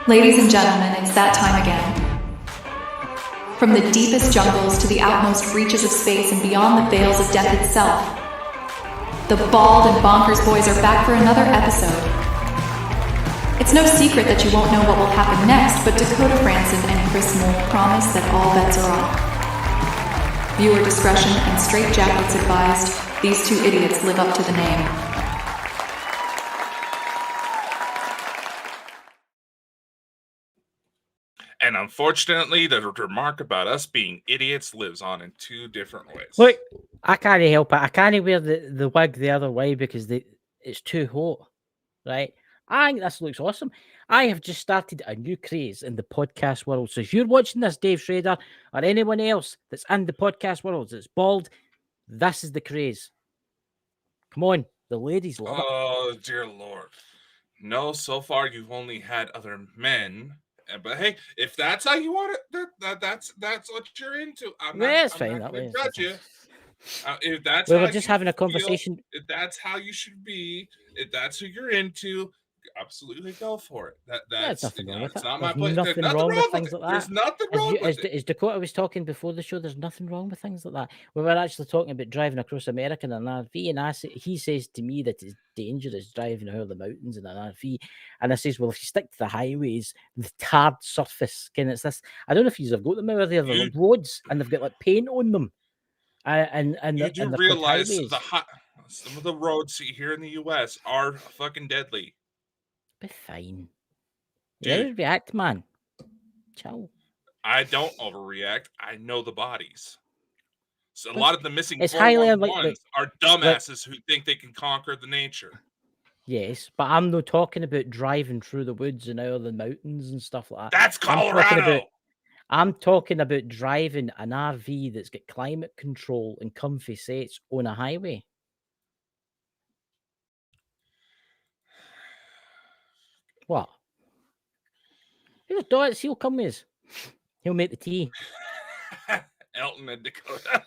Ladies and gentlemen, it's that time again. From the deepest jungles to the outmost reaches of space and beyond the veils of death itself, the Bald and Bonkers boys are back for another episode. It's no secret that you won't know what will happen next, but Dakota Franson and Chris Moll promise that all bets are off. Viewer discretion and straitjackets advised. These two idiots live up to the name. And unfortunately, the remark about us being idiots lives on in two different ways. Look, I can't help it. I can't wear the wig the other way because it's too hot, right? I think this looks awesome. I have just started a new craze in the podcast world. So if you're watching this, Dave Schrader, or anyone else that's in the podcast world that's bald, this is the craze. Come on, the ladies love it. Oh, dear Lord. No, so far you've only had other men. But hey, if that's how you want it, that's what you're into. I'm not fine. going to judge you. If that's we were just having a conversation. If that's how you should be, if that's who you're into, absolutely go for it. That's nothing wrong with it. It's not my place. There's nothing wrong with things like that. There's nothing wrong with it. As Dakota was talking before the show, there's nothing wrong with things like that. We were actually talking about driving across America in an RV, and he says to me that it's dangerous driving over the mountains in an RV. And I says, well, if you stick to the highways, the tarred surface, it's this. I don't know if you've got them over there. They're like roads, and they've got like paint on them. And you do realize some of the roads here in the U.S. are fucking deadly. Be fine. You overreact, man. Ciao. I don't overreact. I know the bodies. So a lot of the missing ones are dumbasses who think they can conquer the nature. Yes, but I'm not talking about driving through the woods and out of the mountains and stuff like that. That's Colorado. I'm talking about driving an RV that's got climate control and comfy seats on a highway. What? He'll do it. He'll come with us. He'll make the tea. Elton and Dakota.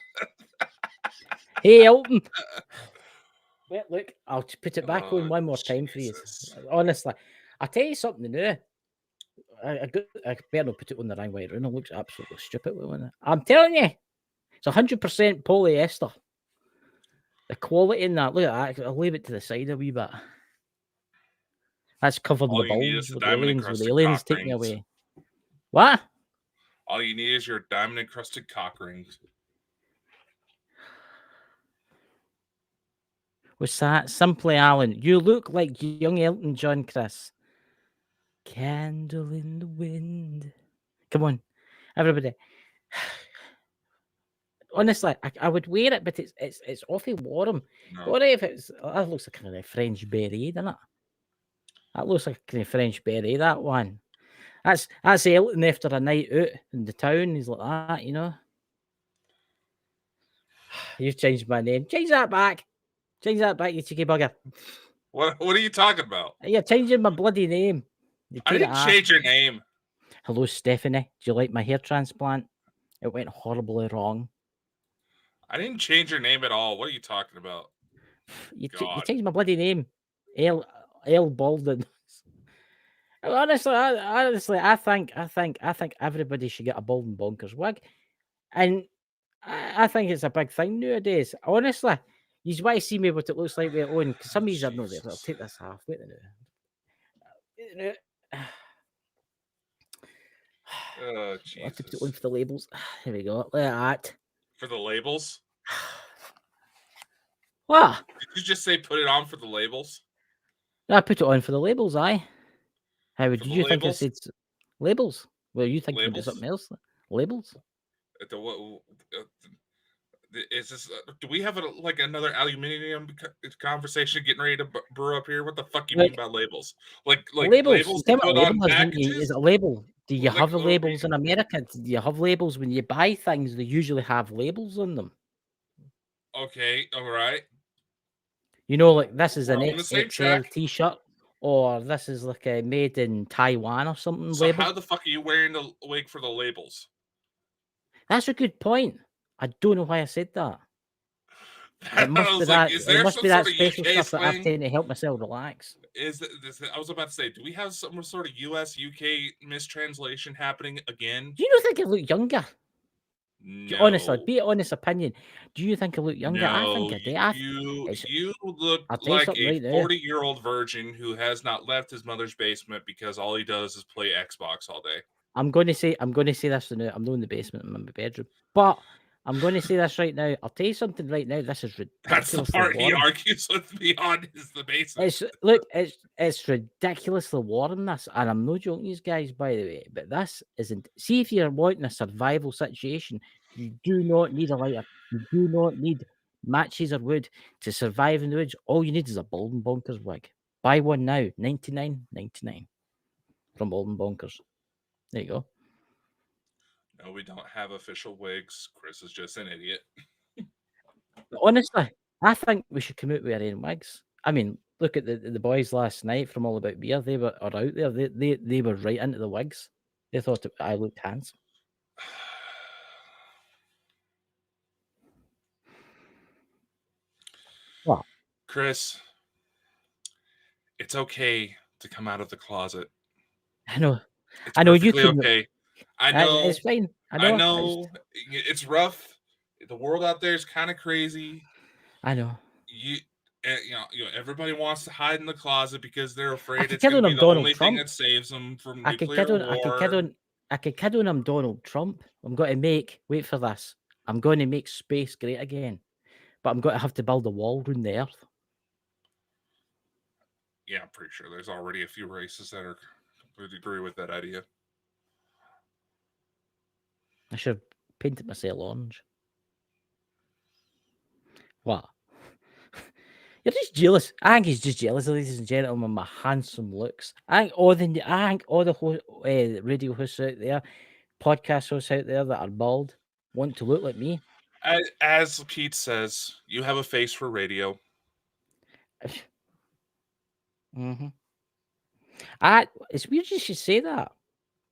Hey, Elton. Wait, look, I'll put it back on one more time for you. Honestly, I'll tell you something now. I better not put it on the wrong way around. It looks absolutely stupid. I'm telling you, it's 100% polyester. The quality in that, look at that. I'll leave it to the side a wee bit. That's covered the bulge with the aliens taking me away. What? All you need is your diamond-encrusted cock rings. What's that? Simply Alan. You look like young Elton John, Chris. Candle in the wind. Come on, everybody. Honestly, I would wear it, but it's awfully warm. No. What if that looks like a kind of French beret, doesn't it? That looks like a kind of French beret, that one. That's Elton after a night out in the town. He's like that, you know. You've changed my name. Change that back. Change that back, you cheeky bugger. What are you talking about? You're changing my bloody name. I didn't change your name. Hello, Stephanie. Do you like my hair transplant? It went horribly wrong. I didn't change your name at all. What are you talking about? You changed my bloody name. L. Baldwin. Honestly, I think everybody should get a Bald and Bonkers wig, and I think it's a big thing nowadays. Honestly, you want to see me what it looks like with it on, because some of you are not there. I'll take this half. Wait a minute. Oh, Jesus. I have to put it on for the labels. Here we go. Look at that. For the labels? What? Did you just say put it on for the labels? I put it on for the labels, aye. How did you think I said labels? Well, you thinking about something else? Labels? Is this? Do we have another aluminium conversation getting ready to brew up here? What the fuck you mean by labels? Like labels to put on packages? Is it a label? Do you have labels in America? Do you have labels when you buy things? They usually have labels on them. Okay, all right. You know, like this is an XXL T-shirt, or this is like a made in Taiwan or something. So label. How the fuck are you wearing the wig for the labels? That's a good point. I don't know why I said that. It must be that. It must be that special stuff that I've taken to help myself relax. I was about to say, do we have some sort of US UK mistranslation happening again? Do you not think I look younger? No. Honestly, be honest opinion. Do you think I look younger? No, I think I do. you look like a 40-year-old virgin who has not left his mother's basement because all he does is play Xbox all day. I'm going to say this now. I'm not in the basement. I'm in my bedroom. But I'm going to say this right now. I'll tell you something right now. This is ridiculous. That's the part he argues with me on, is the basement. It's ridiculously warm, this. And I'm not joking, these guys, by the way. But this isn't. See, if you're wanting a survival situation, you do not need a lighter. You do not need matches or wood to survive in the woods. All you need is a Bald & Bonkers wig. Buy one now. $99.99 from Bald & Bonkers. There you go. No, we don't have official wigs. Chris is just an idiot. Honestly, I think we should come out with our own wigs. I mean, look at the boys last night from All About Beer. They were out there. They were right into the wigs. They thought I looked handsome. What? Chris, it's okay to come out of the closet. I know. It's you can. Okay. I know. It's fine. I know. It's rough. The world out there is kind of crazy. I know. You know, everybody wants to hide in the closet because they're afraid it's going to be the only thing that saves them from nuclear war. I could kid on I'm Donald Trump. I'm going to wait for this. I'm going to make space great again. But I'm going to have to build a wall around the earth. Yeah, I'm pretty sure there's already a few races that would agree with that idea. I should have painted myself orange. What? You're just jealous. I think he's just jealous, ladies and gentlemen, of my handsome looks. I think all the radio hosts out there, podcast hosts out there that are bald want to look like me. As Pete says, you have a face for radio. Mm-hmm. It's weird you should say that,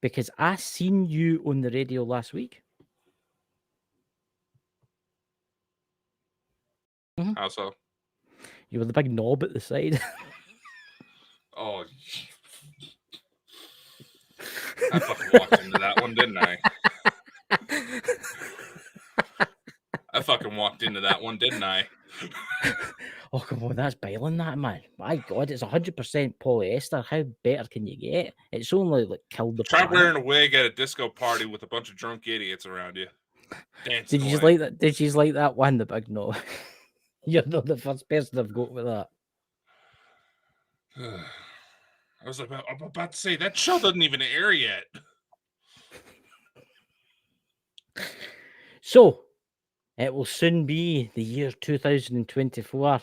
because I seen you on the radio last week. Mm-hmm. How so? You were the big knob at the side. Oh, I fucking walked into that one, didn't I? I fucking walked into that one, didn't I? Oh, come on, that's bailing that, man. My God, it's 100% polyester. How better can you get? It's only like killed the planet. Try wearing a wig at a disco party with a bunch of drunk idiots around you. Did you like that? Did you like that one, the big no? You're not the first person I've got with that. I was I'm about to say, that show doesn't even air yet. So, it will soon be the year 2024.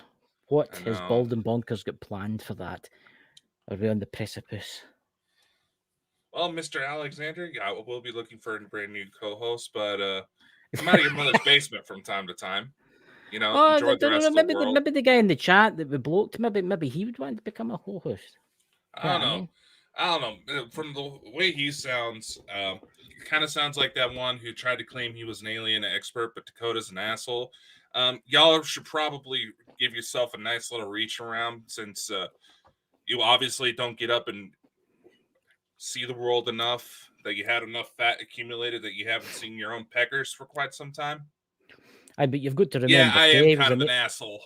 What has Bald & Bonkers got planned for that? Are we on the precipice? Well, Mr. Alexander, yeah, we'll be looking for a brand new co-host, but come out of your mother's basement from time to time. You know, enjoy the rest of the world. Maybe the guy in the chat that we blocked, maybe he would want to become a co-host. I don't know. From the way he sounds, it kind of sounds like that one who tried to claim he was an alien expert, but Dakota's an asshole. Y'all should probably give yourself a nice little reach around, since you obviously don't get up and see the world enough, that you had enough fat accumulated that you haven't seen your own peckers for quite some time. But you've got to remember. Yeah, I am kind of an asshole.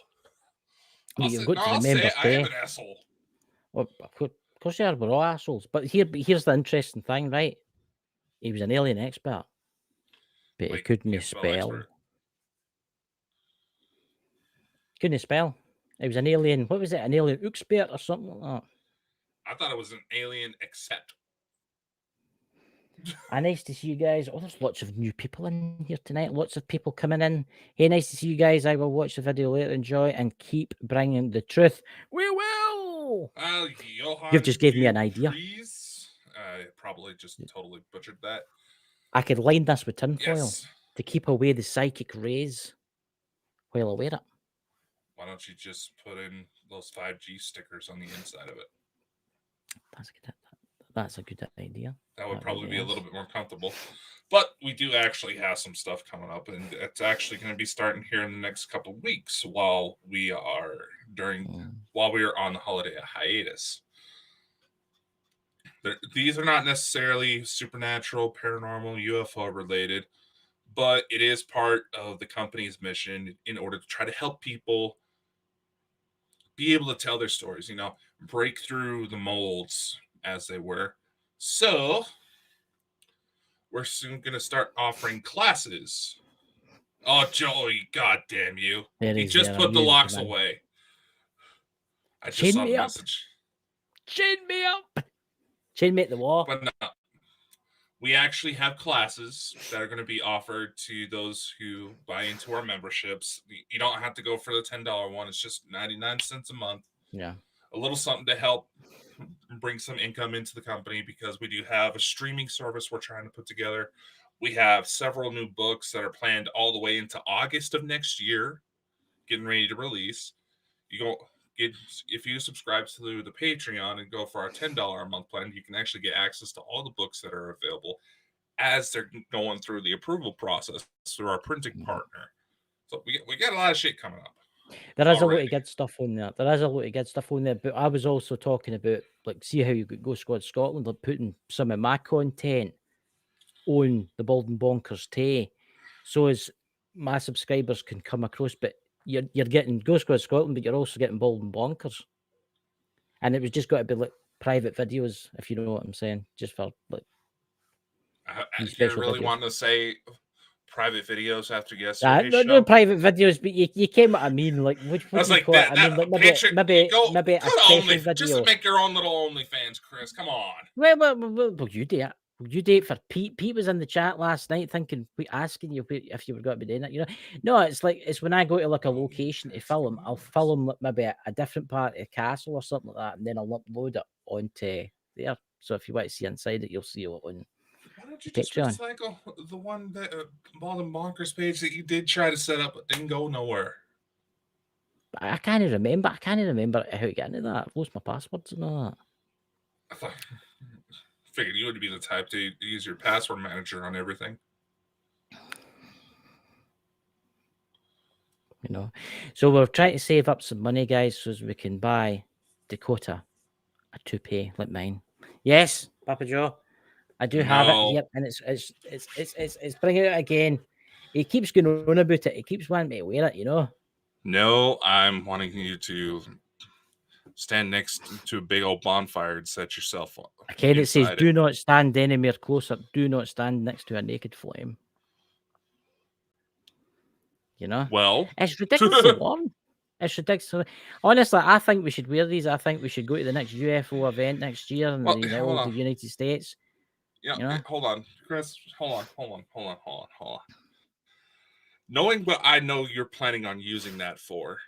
You've got to remember. I am an asshole. Well, of course you are. We're all assholes. But here's the interesting thing, right? He was an alien expert, but he couldn't spell. Couldn't spell. He was an alien. What was it? An alien expert or something like that. I thought it was an alien accept. Nice to see you guys. Oh, there's lots of new people in here tonight. Lots of people coming in. Hey, nice to see you guys. I will watch the video later. Enjoy and keep bringing the truth. We will. Johan, you've just gave me an idea. I probably just totally butchered that. I could line this with tinfoil to keep away the psychic rays while I wear it. Why don't you just put in those 5G stickers on the inside of it? That's a good idea. That would probably be a little bit more comfortable. But we do actually have some stuff coming up, and it's actually going to be starting here in the next couple of weeks while we are on the holiday hiatus. These are not necessarily supernatural, paranormal, UFO related, but it is part of the company's mission in order to try to help people be able to tell their stories, break through the molds, as they were. So, we're soon going to start offering classes. Oh, Joey, goddamn you. He just put the locks away. I just saw the message. Chain me up. Chain me at the wall. But no. We actually have classes that are going to be offered to those who buy into our memberships. You don't have to go for the $10 one. It's just 99 cents a month. Yeah. A little something to help bring some income into the company, because we do have a streaming service we're trying to put together. We have several new books that are planned all the way into August of next year, getting ready to release. If you subscribe to the Patreon and go for our $10 a month plan, you can actually get access to all the books that are available as they're going through the approval process through our printing partner. So we got a lot of shit coming up. There is a lot of good stuff on there. But I was also talking about, like, see how you could Go Squad Scotland, like putting some of my content on the Bald and Bonkers Tay, so as my subscribers can come across. But you're getting Go Squad Scotland, but you're also getting Bald and Bonkers. And it was just got to be like private videos, if you know what I'm saying, just for like. You really want to say private videos after yesterday's show? No private videos, but you came what I mean. Like, what I was do you like, call it? I mean, like maybe a special video. Just make your own little OnlyFans, Chris. Come on. Well, you do it. You do it for Pete. Pete was in the chat last night asking you if you were going to be doing it. No, it's when I go to like a location to film, I'll film like maybe a different part of the castle or something like that, and then I'll upload it onto there. So if you want to see inside it, you'll see it on. Why don't you just recycle the one that Bald and Bonkers page that you did try to set up but didn't go nowhere? I can't remember. how to get into that. I've lost my passwords and all that. I figured you would be the type to use your password manager on everything. So we're trying to save up some money, guys, so as we can buy Dakota a toupee like mine. Yes, Papa Joe, I do have it here, and it's bringing it again. He keeps going on about it. He keeps wanting me to wear it, No, I'm wanting you to stand next to a big old bonfire and set yourself up. Again, it says, "Do not stand anywhere closer. Do not stand next to a naked flame." Well, it's ridiculously warm. It's ridiculous. Honestly, I think we should wear these. I think we should go to the next UFO event next year in the United States. Yeah, hold on, Chris. Hold on. Knowing what I know you're planning on using that for.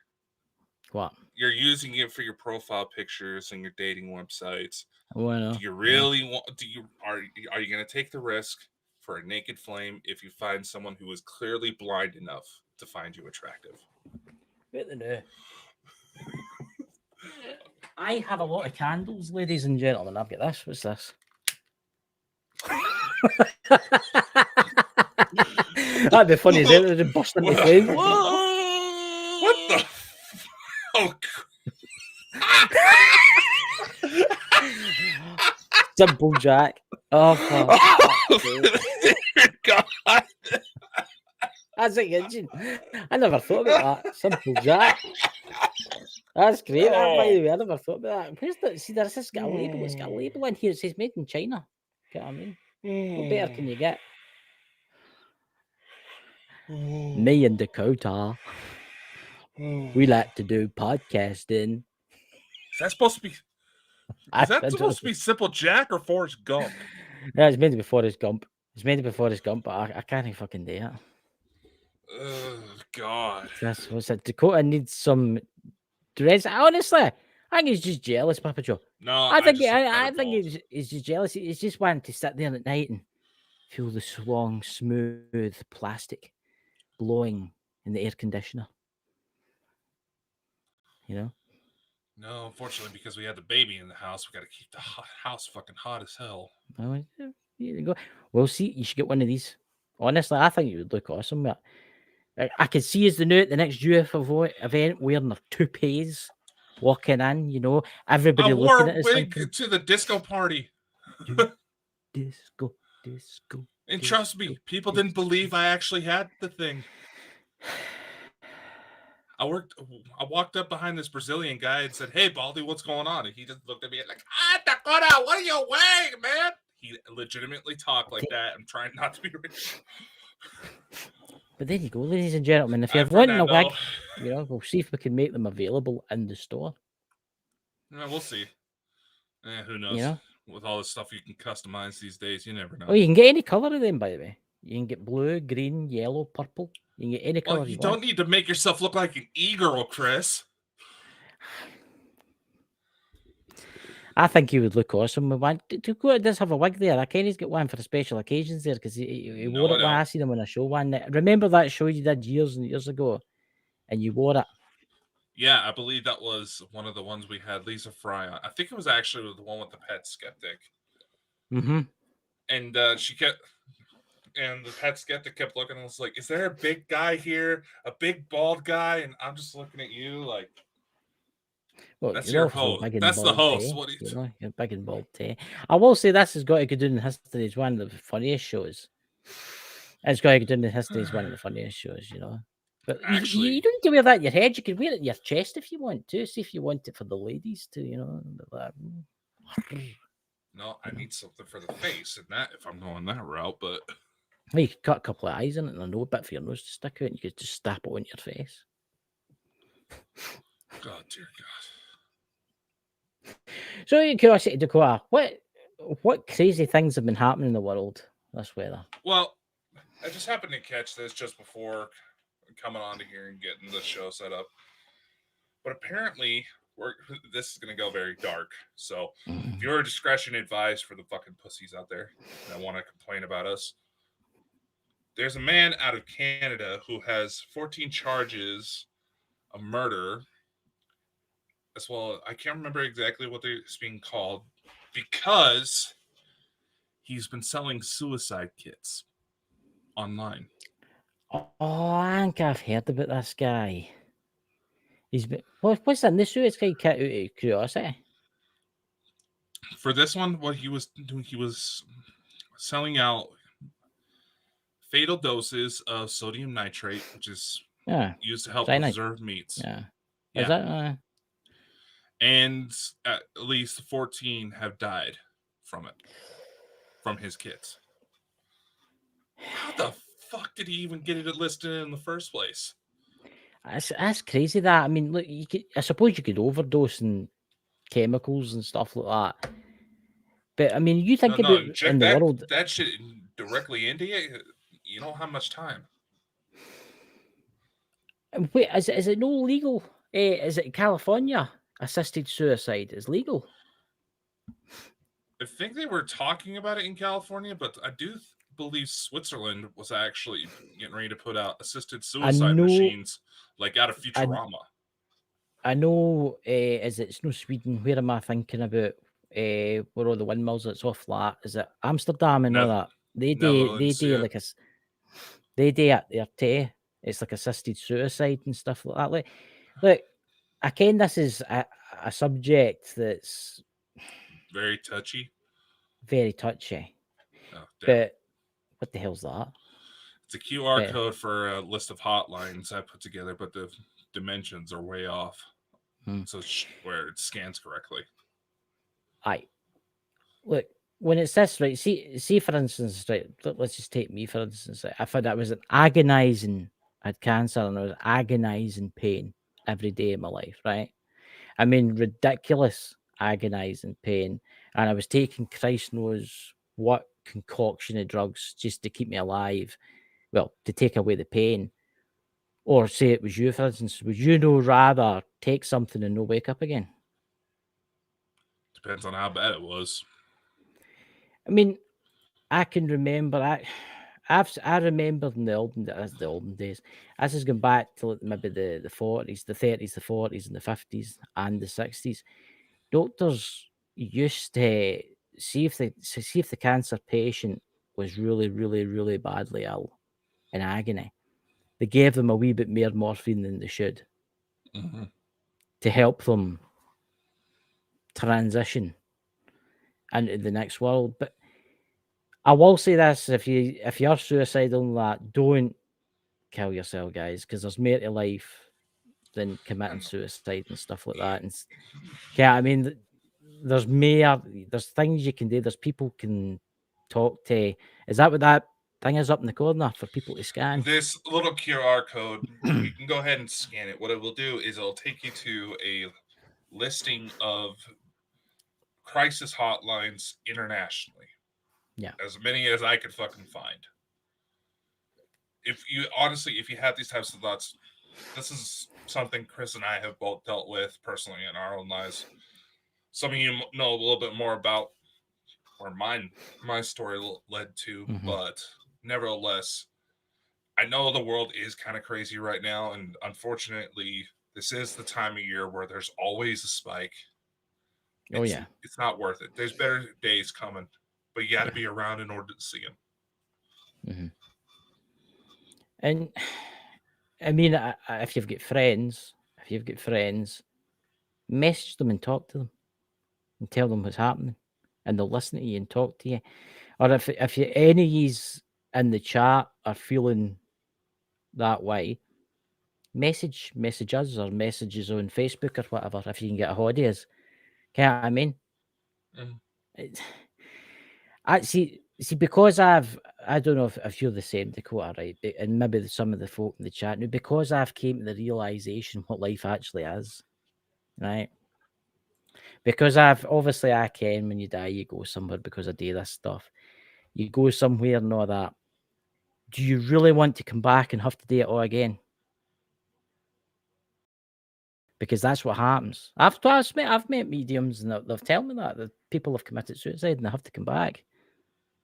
What? You're using it for your profile pictures and your dating websites. Well, do you really want? Are you going to take the risk for a naked flame if you find someone who is clearly blind enough to find you attractive? I have a lot of candles, ladies and gentlemen. I've got this. What's this? That'd be funny, isn't it? They'd bust into flame. What the? Oh. Simple Jack. Oh, God. That's it. I never thought about that. Simple Jack. That's great. By the way, I never thought about that. See, there's got a label. It's got a label in here. It says made in China. Get what I mean? What better can you get? Me and Dakota, we like to do podcasting. Is that supposed to be? Is that supposed to be Simple Jack or Forrest Gump? Yeah, it's made to be Forrest Gump. But I can't fucking do it. Oh God! That's what's it. Dakota needs some dress. Honestly, I think he's just jealous, Papa Joe. No, I think he's just jealous. He's just wanting to sit there at night and feel the long, smooth plastic blowing in the air conditioner. No, unfortunately, because we had the baby in the house, we got to keep the house fucking hot as hell. you go. Well, see, you should get one of these. Honestly, I think you would look awesome with it. I could see as the new at the next UFO event wearing their toupees, walking in, you know, everybody I wore looking a at us wig thinking, to the disco party. disco, disco. And trust me, people didn't believe I actually had the thing. I walked up behind this Brazilian guy and said, "Hey, Baldy, what's going on?" And he just looked at me like, Dakota, what are you wearing, man? He legitimately talked like that. I'm trying not to be rich. But there you go, ladies and gentlemen. If you're wanting a wig, you know, we'll see if we can make them available in the store. We'll see. Who knows? You know? With all the stuff you can customize these days, you never know. Oh, you can get any color of them, by the way. You can get blue, green, yellow, purple. You can get any color you don't need to make yourself look like an e-girl, Chris. I think he would look awesome with one. Dakota does have a wig there. I can he's got one for the special occasions there because he wore it when I seen him on a show one night. Remember that show you did years and years ago, and you wore it? Yeah, I believe that was one of the ones we had Lisa Fry on. I think it was actually the one with the pet skeptic. Mm-hmm. And she kept, and the pet skeptic kept looking and was like, "Is there a big guy here? A big bald guy?" And I'm just looking at you like, well, that's your host. That's the host. What do you know? You're big and bald, I will say this has got to go down in history as one of the funniest shows. It's got to go down in history as one of the funniest shows, you know. But actually, you don't need to wear that in your head. You can wear it in your chest if you want to. See if you want it for the ladies too, you know. No, I need something for the face, and that if I'm going that route, but well, you could cut a couple of eyes in it and a bit for your nose to stick out, and you could just stab it on your face. God, dear God. So, curiosity, Dakota, what crazy things have been happening in the world this weather? Well, I just happened to catch this just before coming on to here and getting the show set up. But apparently, this is going to go very dark. So, viewer discretion advised for the fucking pussies out there that want to complain about us. There's a man out of Canada who has 14 charges of murder. As well, I can't remember exactly what they're being called because he's been selling suicide kits online. Oh, I think I've heard about this guy. He's been what's in the suicide kit out of curiosity? For this one, what he was doing, he was selling out fatal doses of sodium nitrate, which is used to help preserve meats. Yeah. Is that? And at least 14 have died from it, from his kits. How the fuck did he even get it listed in the first place? That's crazy. That I mean, look, I suppose you could overdose in chemicals and stuff like that. But I mean, you think about in the world that shit directly into you. You don't have much time. Wait, is it no legal? Is it California? Assisted suicide is legal. I think they were talking about it in California, but I do believe Switzerland was actually getting ready to put out assisted suicide machines, like out of Futurama. I know. It's no Sweden? Where am I thinking about? Where all the windmills that's all flat? Is it Amsterdam and all that? They do like a. They do it there too. It's like assisted suicide and stuff like that. Look, I ken this is a subject that's very touchy. Very touchy. Oh, but what the hell's that? It's a QR code for a list of hotlines I put together, but the dimensions are way off. So it's where it scans correctly. Look, when it says, right, see for instance, right, let's just take me for instance. I found I was agonizing, I had cancer and I was agonizing pain every day of my life, right? I mean, ridiculous agonizing pain. And I was taking Christ knows what concoction of drugs just to keep me alive. Well, to take away the pain. Or say it was you, for instance, would you rather take something and no wake up again? Depends on how bad it was. I mean, I can remember I remember in the olden days. This is going back to maybe the 40s, the 30s, the 40s, and the 50s and the 60s. Doctors used to see if the cancer patient was really, really, really badly ill, in agony. They gave them a wee bit more morphine than they should to help them transition into the next world. But I will say this: if you're suicidal and that, don't kill yourself, guys, because there's more to life than committing suicide and stuff like that. And yeah, I mean, there's things you can do. There's people can talk to. Is that what that thing is up in the corner for people to scan? This little QR code, you can go ahead and scan it. What it will do is it'll take you to a listing of crisis hotlines internationally. Yeah. As many as I could fucking find. If you have these types of thoughts, this is something Chris and I have both dealt with personally in our own lives. Some of you know a little bit more about where my story led to, but nevertheless, I know the world is kind of crazy right now, and unfortunately, this is the time of year where there's always a spike. It's not worth it. There's better days coming, but you got to be around in order to see them. And I mean, if you've got friends, message them and talk to them, and tell them what's happening, and they'll listen to you and talk to you. Or if any of yous in the chat are feeling that way, message us or messages on Facebook or whatever if you can get a hold of us. Can't I mean? I see because I don't know if you're the same, Dakota, right? And maybe some of the folk in the chat now, because I've came to the realization what life actually is, right? Because I can, when you die, you go somewhere because I do this stuff. You go somewhere and all that. Do you really want to come back and have to do it all again? Because that's what happens. I've met mediums and they've told me that people have committed suicide and they have to come back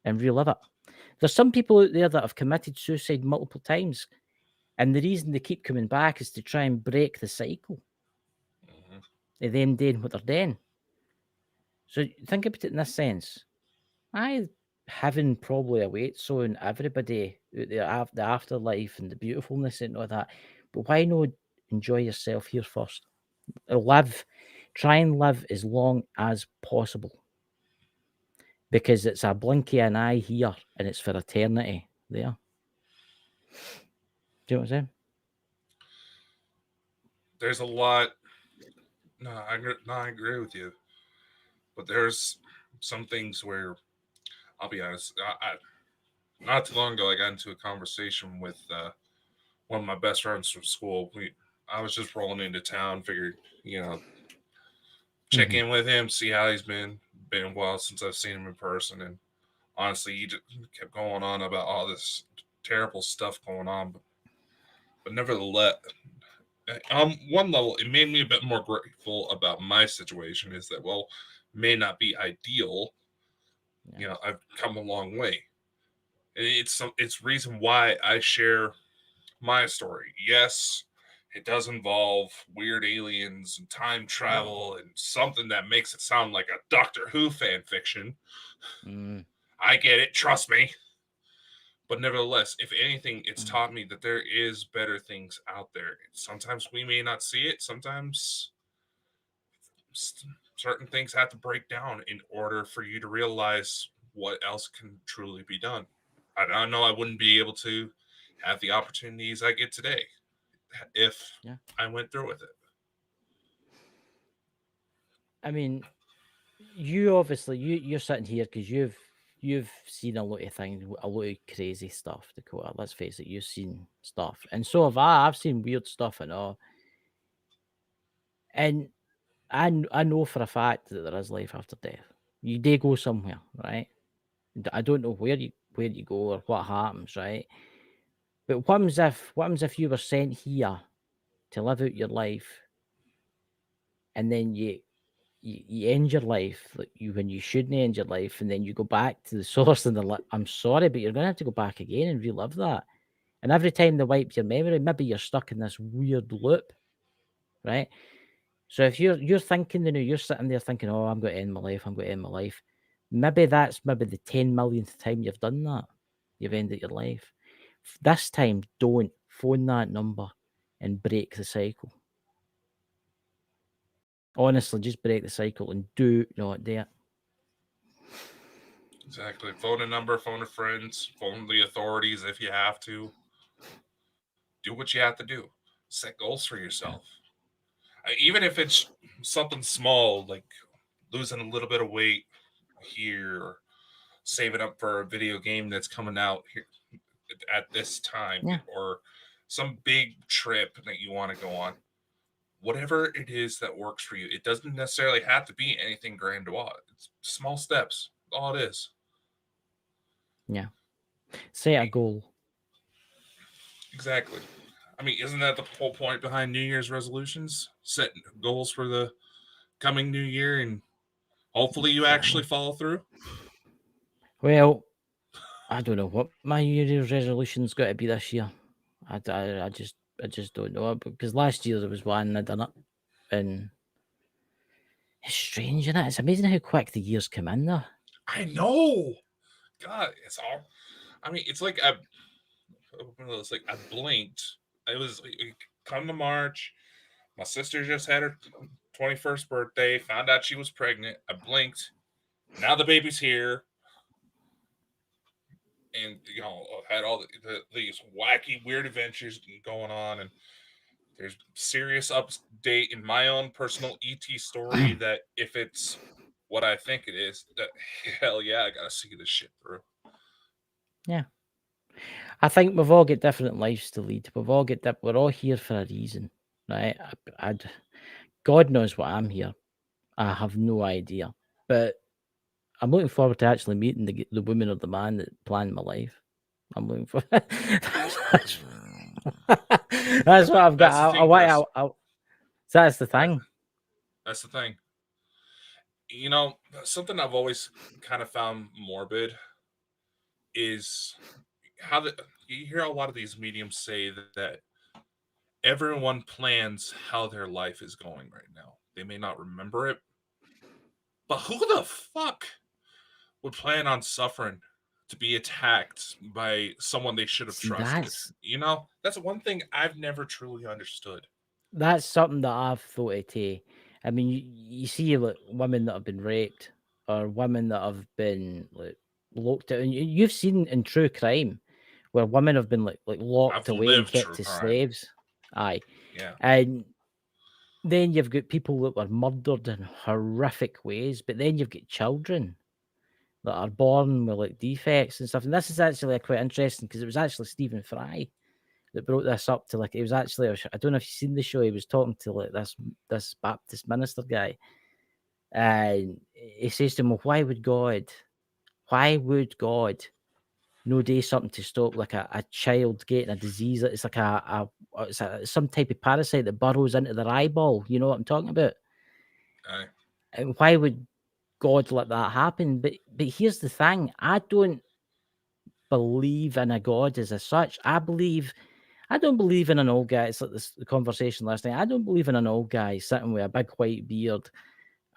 and relive it. There's some people out there that have committed suicide multiple times, and the reason they keep coming back is to try and break the cycle of them doing what they're doing. So think about it in this sense. Heaven probably awaits on everybody out the afterlife and the beautifulness and all that. But why not enjoy yourself here first? Try and live as long as possible. Because it's a blink of an eye here and it's for eternity there. Do you know what I'm saying? There's a lot. No, I agree with you. But there's some things where, I'll be honest, I not too long ago, I got into a conversation with one of my best friends from school. I was just rolling into town, figured, check in with him, see how he's been. Been a while since I've seen him in person, and honestly, he just kept going on about all this terrible stuff going on. But nevertheless, on one level, it made me a bit more grateful about my situation. Is that, well, may not be ideal. I've come a long way. And it's reason why I share my story. Yes, it does involve weird aliens and time travel and something that makes it sound like a Doctor Who fan fiction. I get it, trust me. But nevertheless, if anything, it's taught me that there is better things out there. Sometimes we may not see it. Sometimes certain things have to break down in order for you to realize what else can truly be done. I know I wouldn't be able to have the opportunities I get today if I went through with it. I mean, you obviously you're sitting here because you've seen a lot of things, a lot of crazy stuff, Dakota. Let's face it, you've seen stuff, and so have I. I've seen weird stuff and all. And I know for a fact that there is life after death. You do go somewhere, right? I don't know where you go or what happens, right? But what happens if you were sent here to live out your life, and then you end your life when you shouldn't end your life, and then you go back to the source and they're like, I'm sorry, but you're gonna have to go back again and relive that. And every time they wipe your memory, maybe you're stuck in this weird loop, right? So if you're thinking, you're sitting there thinking, oh, I'm going to end my life, maybe that's maybe the 10 millionth time you've done that. You've ended your life. This time, don't phone that number and break the cycle. Honestly, just break the cycle and do not do it. Exactly. Phone a number, phone a friend, phone the authorities if you have to. Do what you have to do. Set goals for yourself. Even if it's something small, like losing a little bit of weight here, or saving up for a video game that's coming out here at this time, Yeah. or some big trip that you want to go on. Whatever it is that works for you. It doesn't necessarily have to be anything grandiose. It's small steps. All it is. Yeah. Set a goal. Exactly. I mean, isn't that the whole point behind New Year's resolutions? Setting goals for the coming new year, and hopefully you actually follow through. Well, I don't know what my New Year's resolution's got to be this year. I just don't know, because last year there was one and I done it, and it's strange, isn't it? It's amazing how quick the years come in there. I know. God, it's all. I mean, it's like I blinked. It was come to March. My sister just had her 21st birthday. Found out she was pregnant. I blinked. Now the baby's here. And had all these wacky, weird adventures going on, and there's serious update in my own personal ET story that if it's what I think it is, that hell yeah, I gotta see this shit through. Yeah, I think we've all got different lives to lead. We're all here for a reason, right? God knows what I'm here. I have no idea, but I'm looking forward to actually meeting the woman or the man that planned my life. I'm looking for. That's what I've got. That's the thing. That's the thing. Something I've always kind of found morbid is how you hear a lot of these mediums say that everyone plans how their life is going right now. They may not remember it, but who the fuck would plan on suffering to be attacked by someone they should have trusted? That's one thing I've never truly understood. That's something that I've thought it too. I mean, you see like women that have been raped or women that have been like locked out. And you've seen in true crime where women have been like locked I've away and lived kept true as crime. slaves. Aye. Yeah. And then you've got people that were murdered in horrific ways, but then you've got children that are born with like defects and stuff. And this is actually quite interesting because it was actually Stephen Fry that brought this up to it was actually, I don't know if you've seen the show. He was talking to like this Baptist minister guy, and he says to him, well, why would God no do something to stop like a child getting a disease? It's like some type of parasite that burrows into their eyeball. You know what I'm talking about? Aye. And why would God let that happen? But here's the thing: I don't believe in a God as such. I don't believe in an old guy. It's like the conversation last night. I don't believe in an old guy sitting with a big white beard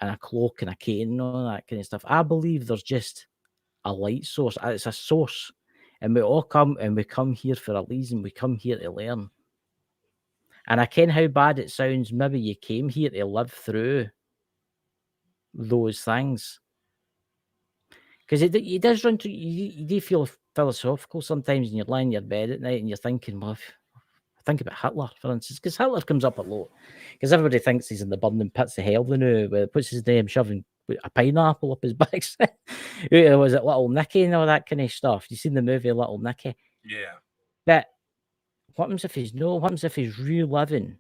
and a cloak and a cane and all that kind of stuff. I believe there's just a light source. It's a source. And we all come here for a reason. We come here to learn. And I ken how bad it sounds. Maybe you came here to live through those things. Because it does run to you do feel philosophical sometimes, and you're lying in your bed at night and you're thinking, well, think about Hitler, for instance, because Hitler comes up a lot. Because everybody thinks he's in the burning pits of hell now, what's his name, shoving a pineapple up his backside. Was it Little Nicky and all that kind of stuff? You seen the movie Little Nicky? Yeah. But what happens if he's reliving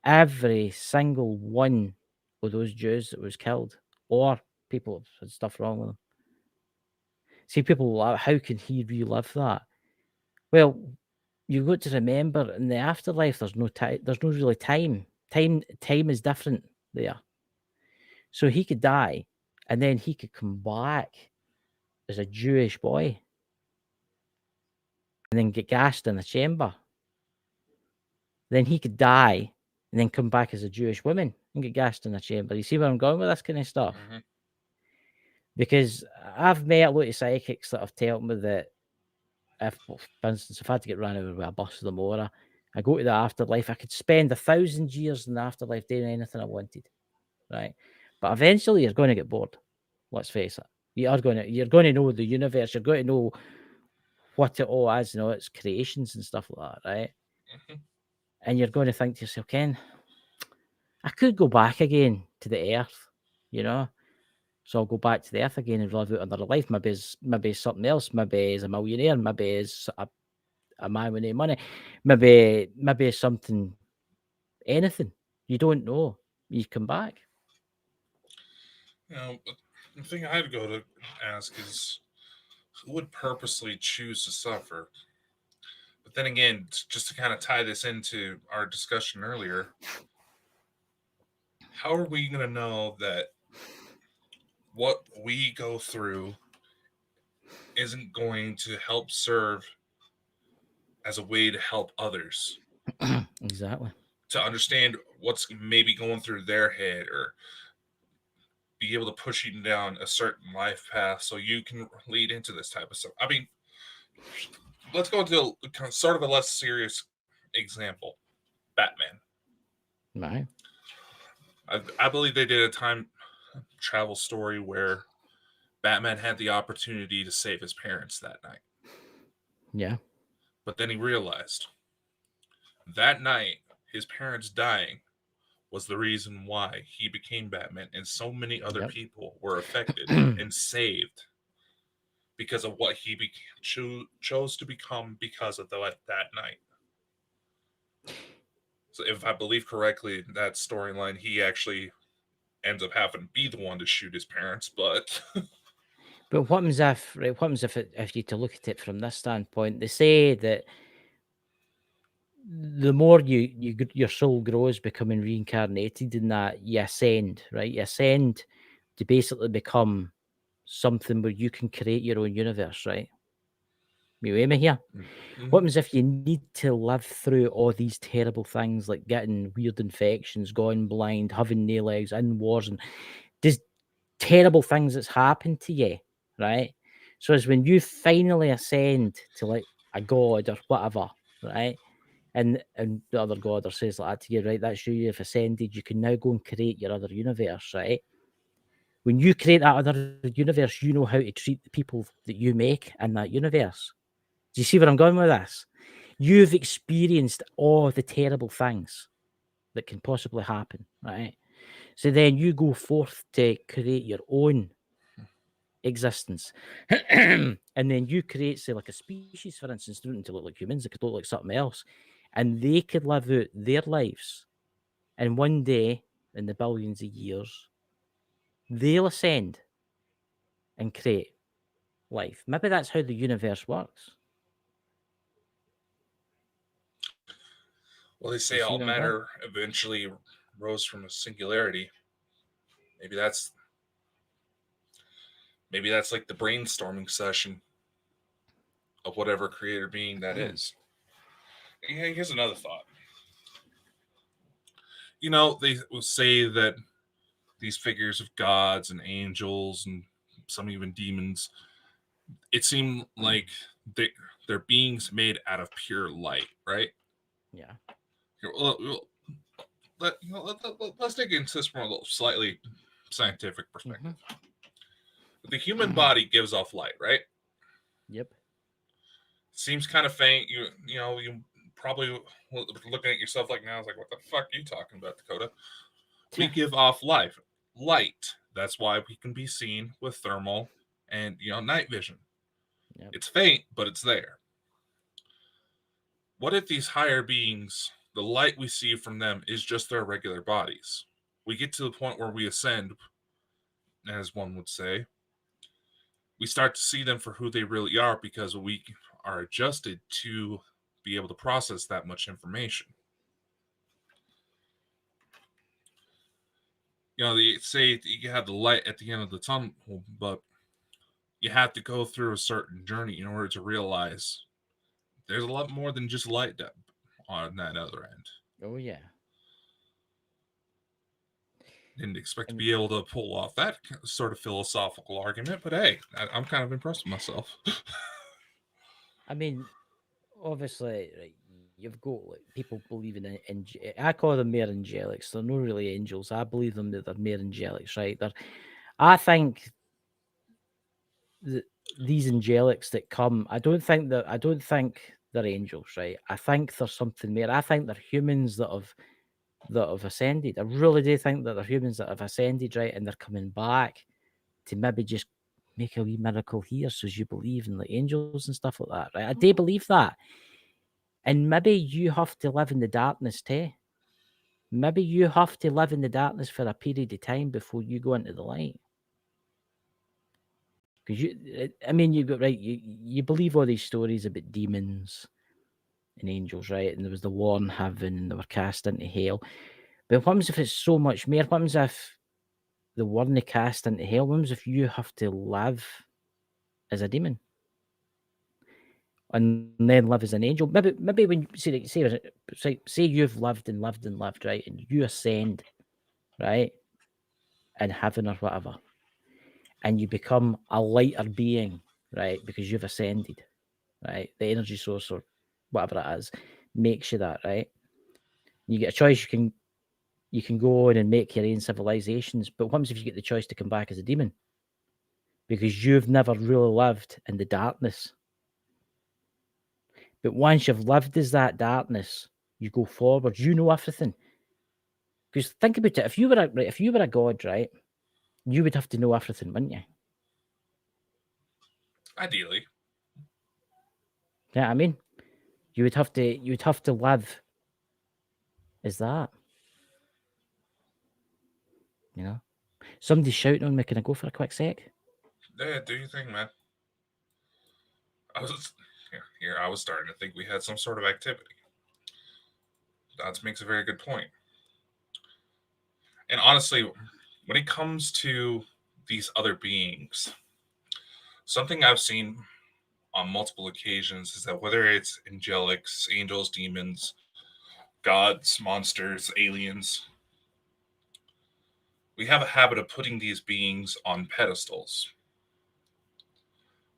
every single one of those Jews that was killed, or people have had stuff wrong with them? See, people are like, how can he relive that? Well, you've got to remember in the afterlife, there's no time. There's no really time. Time is different there. So he could die, and then he could come back as a Jewish boy, and then get gassed in a chamber. Then he could die, and then come back as a Jewish woman and get gassed in a chamber. You see where I'm going with this kind of stuff? Mm-hmm. Because I've met a lot of psychics that have told me that if, for instance, if I had to get run over with a bus of the Mora, I go to the afterlife, I could spend 1,000 years in the afterlife doing anything I wanted, right? But eventually you're going to get bored. Let's face it. You're going to know the universe. You're going to know what it all is, its creations and stuff like that, right? Mhm. And you're going to think to yourself, Ken, I could go back again to the earth, you know. So I'll go back to the earth again and live out another life. Maybe something else. Maybe as a millionaire. Maybe as a man with no money. Maybe something, anything. You don't know. You come back. But the thing I'd go to ask is, who would purposely choose to suffer? But then again, just to kind of tie this into our discussion earlier, how are we going to know that what we go through isn't going to help serve as a way to help others? Exactly. To understand what's maybe going through their head, or be able to push you down a certain life path so you can lead into this type of stuff. I mean, let's go into sort of a less serious example. Batman. Right. I believe they did a time travel story where Batman had the opportunity to save his parents that night. Yeah. But then he realized that night his parents dying was the reason why he became Batman, and so many other Yep. people were affected and saved because of what he chose to become because of that night. So, if I believe correctly, that storyline, he actually ends up having to be the one to shoot his parents. But But what happens if, right? What happens if you to look at it from this standpoint? They say that the more your soul grows, becoming reincarnated, in that you ascend, right? You ascend to basically become something where you can create your own universe, right? You with me here? What happens if you need to live through all these terrible things like getting weird infections, going blind, having no legs, in wars, and just terrible things that's happened to you, right? So it's when you finally ascend to like a god or whatever, right? And the other god or says like that to you, right? That's you've ascended. You can now go and create your other universe, right? When you create that other universe, you know how to treat the people that you make in that universe. Do you see where I'm going with this? You've experienced all the terrible things that can possibly happen, right? So then you go forth to create your own existence. And then you create, say, like a species, for instance, they don't need to look like humans, they could look like something else. And they could live out their lives. And one day, in the billions of years, they'll ascend and create life. Maybe that's how the universe works. well, they Do say you see all where I'm going? matter eventually rose from a singularity. Maybe that's maybe that's like the brainstorming session of whatever creator being that is. Yeah, here's another thought. They will say that these figures of gods and angels and some even demons, it seemed like they, they're beings made out of pure light, right? Yeah. Let's dig into this from a little slightly scientific perspective. Mm-hmm. The human body gives off light, right? Yep. Seems kind of faint. You probably looking at yourself like now. It's like, what the fuck are you talking about, Dakota? We give off light. That's why we can be seen with thermal and night vision. Yep. It's faint, but it's there. What if these higher beings, the light we see from them is just their regular bodies? We get to the point where we ascend, as one would say. We start to see them for who they really are because we are adjusted to be able to process that much information. They say you have the light at the end of the tunnel, but you have to go through a certain journey in order to realize there's a lot more than just light on that other end. Oh yeah. Didn't expect to be able to pull off that sort of philosophical argument, but hey, I'm kind of impressed with myself. I mean, obviously, right, you've got like, people believing in I call them mere angelics. They're not really angels. I believe them that they're mere angelics, right? I think that these angelics that come, I don't think they're angels, right? I think there's something more. I think they're humans that have ascended. I really do think that they're humans that have ascended, right? And they're coming back to maybe just make a wee miracle here, so you believe in the angels and stuff like that, right? I do believe that. And maybe you have to live in the darkness too. Maybe you have to live in the darkness for a period of time before you go into the light. Because you've got right. You believe all these stories about demons and angels, right? And there was the war in heaven, and they were cast into hell. But what happens if it's so much more? What happens if they weren't cast into hell? What happens if you have to live as a demon and then live as an angel? Maybe when say you've lived and lived and lived, right, and you ascend, right, in heaven or whatever, and you become a lighter being, right, because you've ascended, right? The energy source or whatever it is makes you that, right? You get a choice. You can go on and make your own civilizations, but what happens if you get the choice to come back as a demon? Because you've never really lived in the darkness. But once you've lived as that darkness, you go forward. You know everything. Because think about it: if you were a god, right, you would have to know everything, wouldn't you? Ideally. Yeah, I mean, you would have to live as that. You know, somebody's shouting on me. Can I go for a quick sec? Yeah, do your thing, man. I was starting to think we had some sort of activity. That makes a very good point. And honestly, when it comes to these other beings, something I've seen on multiple occasions is that whether it's angelics, angels, demons, gods, monsters, aliens, we have a habit of putting these beings on pedestals.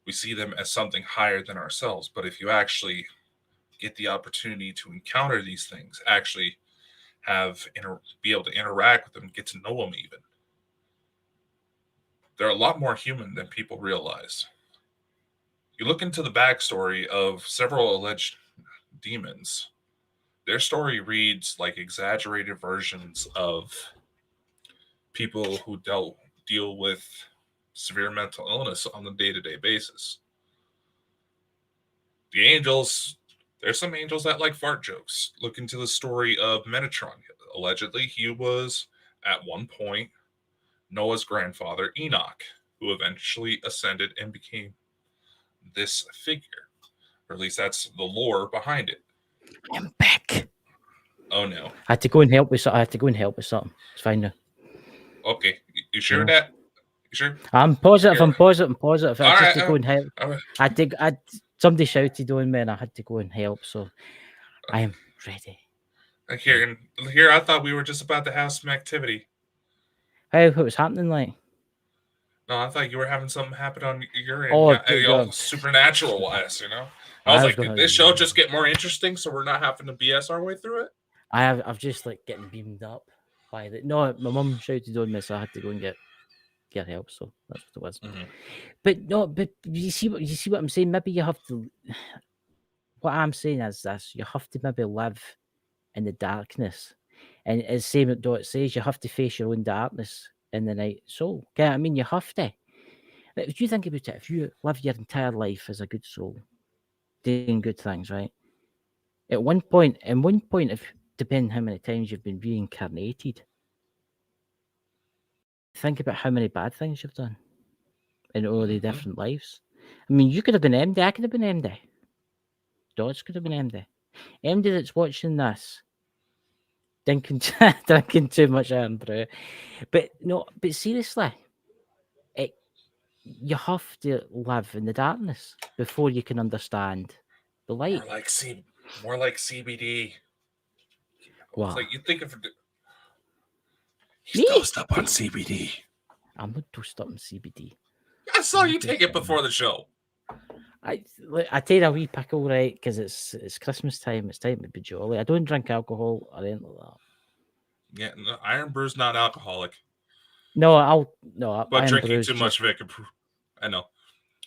We see them as something higher than ourselves. But if you actually get the opportunity to encounter these things, actually be able to interact with them, get to know them even, they're a lot more human than people realize. You look into the backstory of several alleged demons, their story reads like exaggerated versions of people who deal with severe mental illness on a day-to-day basis. The angels, there's some angels that like fart jokes. Look into the story of Metatron. Allegedly, he was at one point Noah's grandfather, Enoch, who eventually ascended and became this figure. Or at least that's the lore behind it. I'm back. Oh no. I had to go and help with something. It's fine now. Okay. You sure, Dad? You sure? I'm positive. I'm positive. I All just right, to go and help. right. Somebody shouted on me, and I had to go and help. So I am ready. Here, I thought we were just about to have some activity. Hey, what was happening, like? No, I thought you were having something happen on your end. Oh, supernatural wise, you know. I was like, did this show just get more interesting, so we're not having to BS our way through it? I've just like getting beamed up by the. No, my mum shouted on me, so I had to go and get help. So that's what it was. Mm-hmm. But you see what I'm saying? Maybe you have to. What I'm saying is this: you have to maybe live in the darkness, and as same what Dot says, you have to face your own darkness in the night. So, yeah, I mean, you have to. If you think about it, if you live your entire life as a good soul, doing good things, right? In one point, if depending how many times you've been reincarnated, think about how many bad things you've done in all the different lives. I mean, you could have been MD, I could have been MD. Dodge could have been MD. MD that's watching this, drinking too much iron brew. But seriously, you have to live in the darkness before you can understand the light. More like CBD. Wow. It's like you think of He's dosed up on CBD. I'm not dosed up on CBD. I saw you take it before the show. I take a wee pickle, right, because it's Christmas time. It's time to be jolly. I don't drink alcohol or anything like that. Yeah, no, Iron Brew's not alcoholic. No, But Iron drinking Brew's too much of it, I know.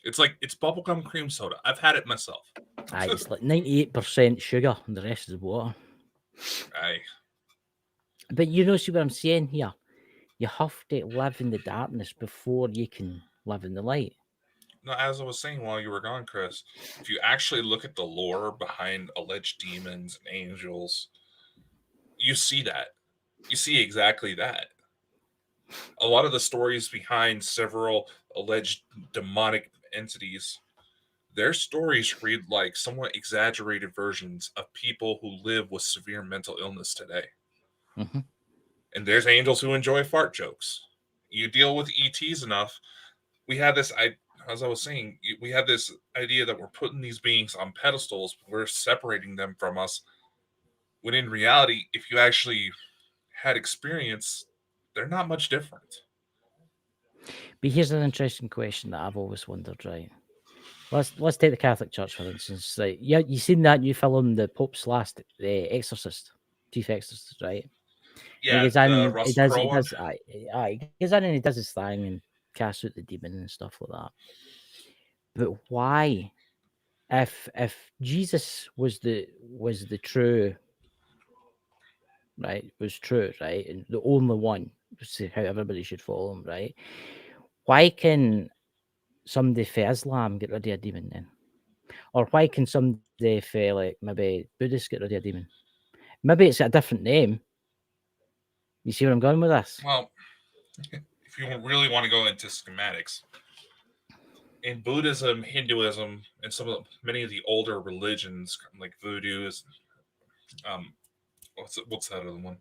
It's like it's bubblegum cream soda. I've had it myself. It's like 98% sugar, and the rest is water. Aye. But see what I'm saying here? You have to live in the darkness before you can live in the light. No, as I was saying while you were gone, Chris, if you actually look at the lore behind alleged demons and angels, you see that. You see exactly that. A lot of the stories behind several alleged demonic entities, their stories read like somewhat exaggerated versions of people who live with severe mental illness today. Mm-hmm. And there's angels who enjoy fart jokes. You deal with ETs enough, we had this, as I was saying, we had this idea that we're putting these beings on pedestals, we're separating them from us, when in reality, if you actually had experience, they're not much different. But here's an interesting question that I've always wondered, right? Let's take the Catholic Church, for instance. Right? Yeah, you seen that new film, The Pope's Last Exorcist, Chief Exorcist, right? Yeah, he goes in, the Russell Crowe one. He goes in and he does his thing and casts out the demon and stuff like that. But why, if Jesus was the true, right, and the only one, how everybody should follow him, right? Why can somebody for Islam get rid of a demon then? Or why can somebody for like maybe Buddhists get rid of a demon? Maybe it's a different name. You see where I'm going with this? Well, if you really want to go into schematics, in Buddhism, Hinduism, and many of the older religions like voodoo is, what's that other one?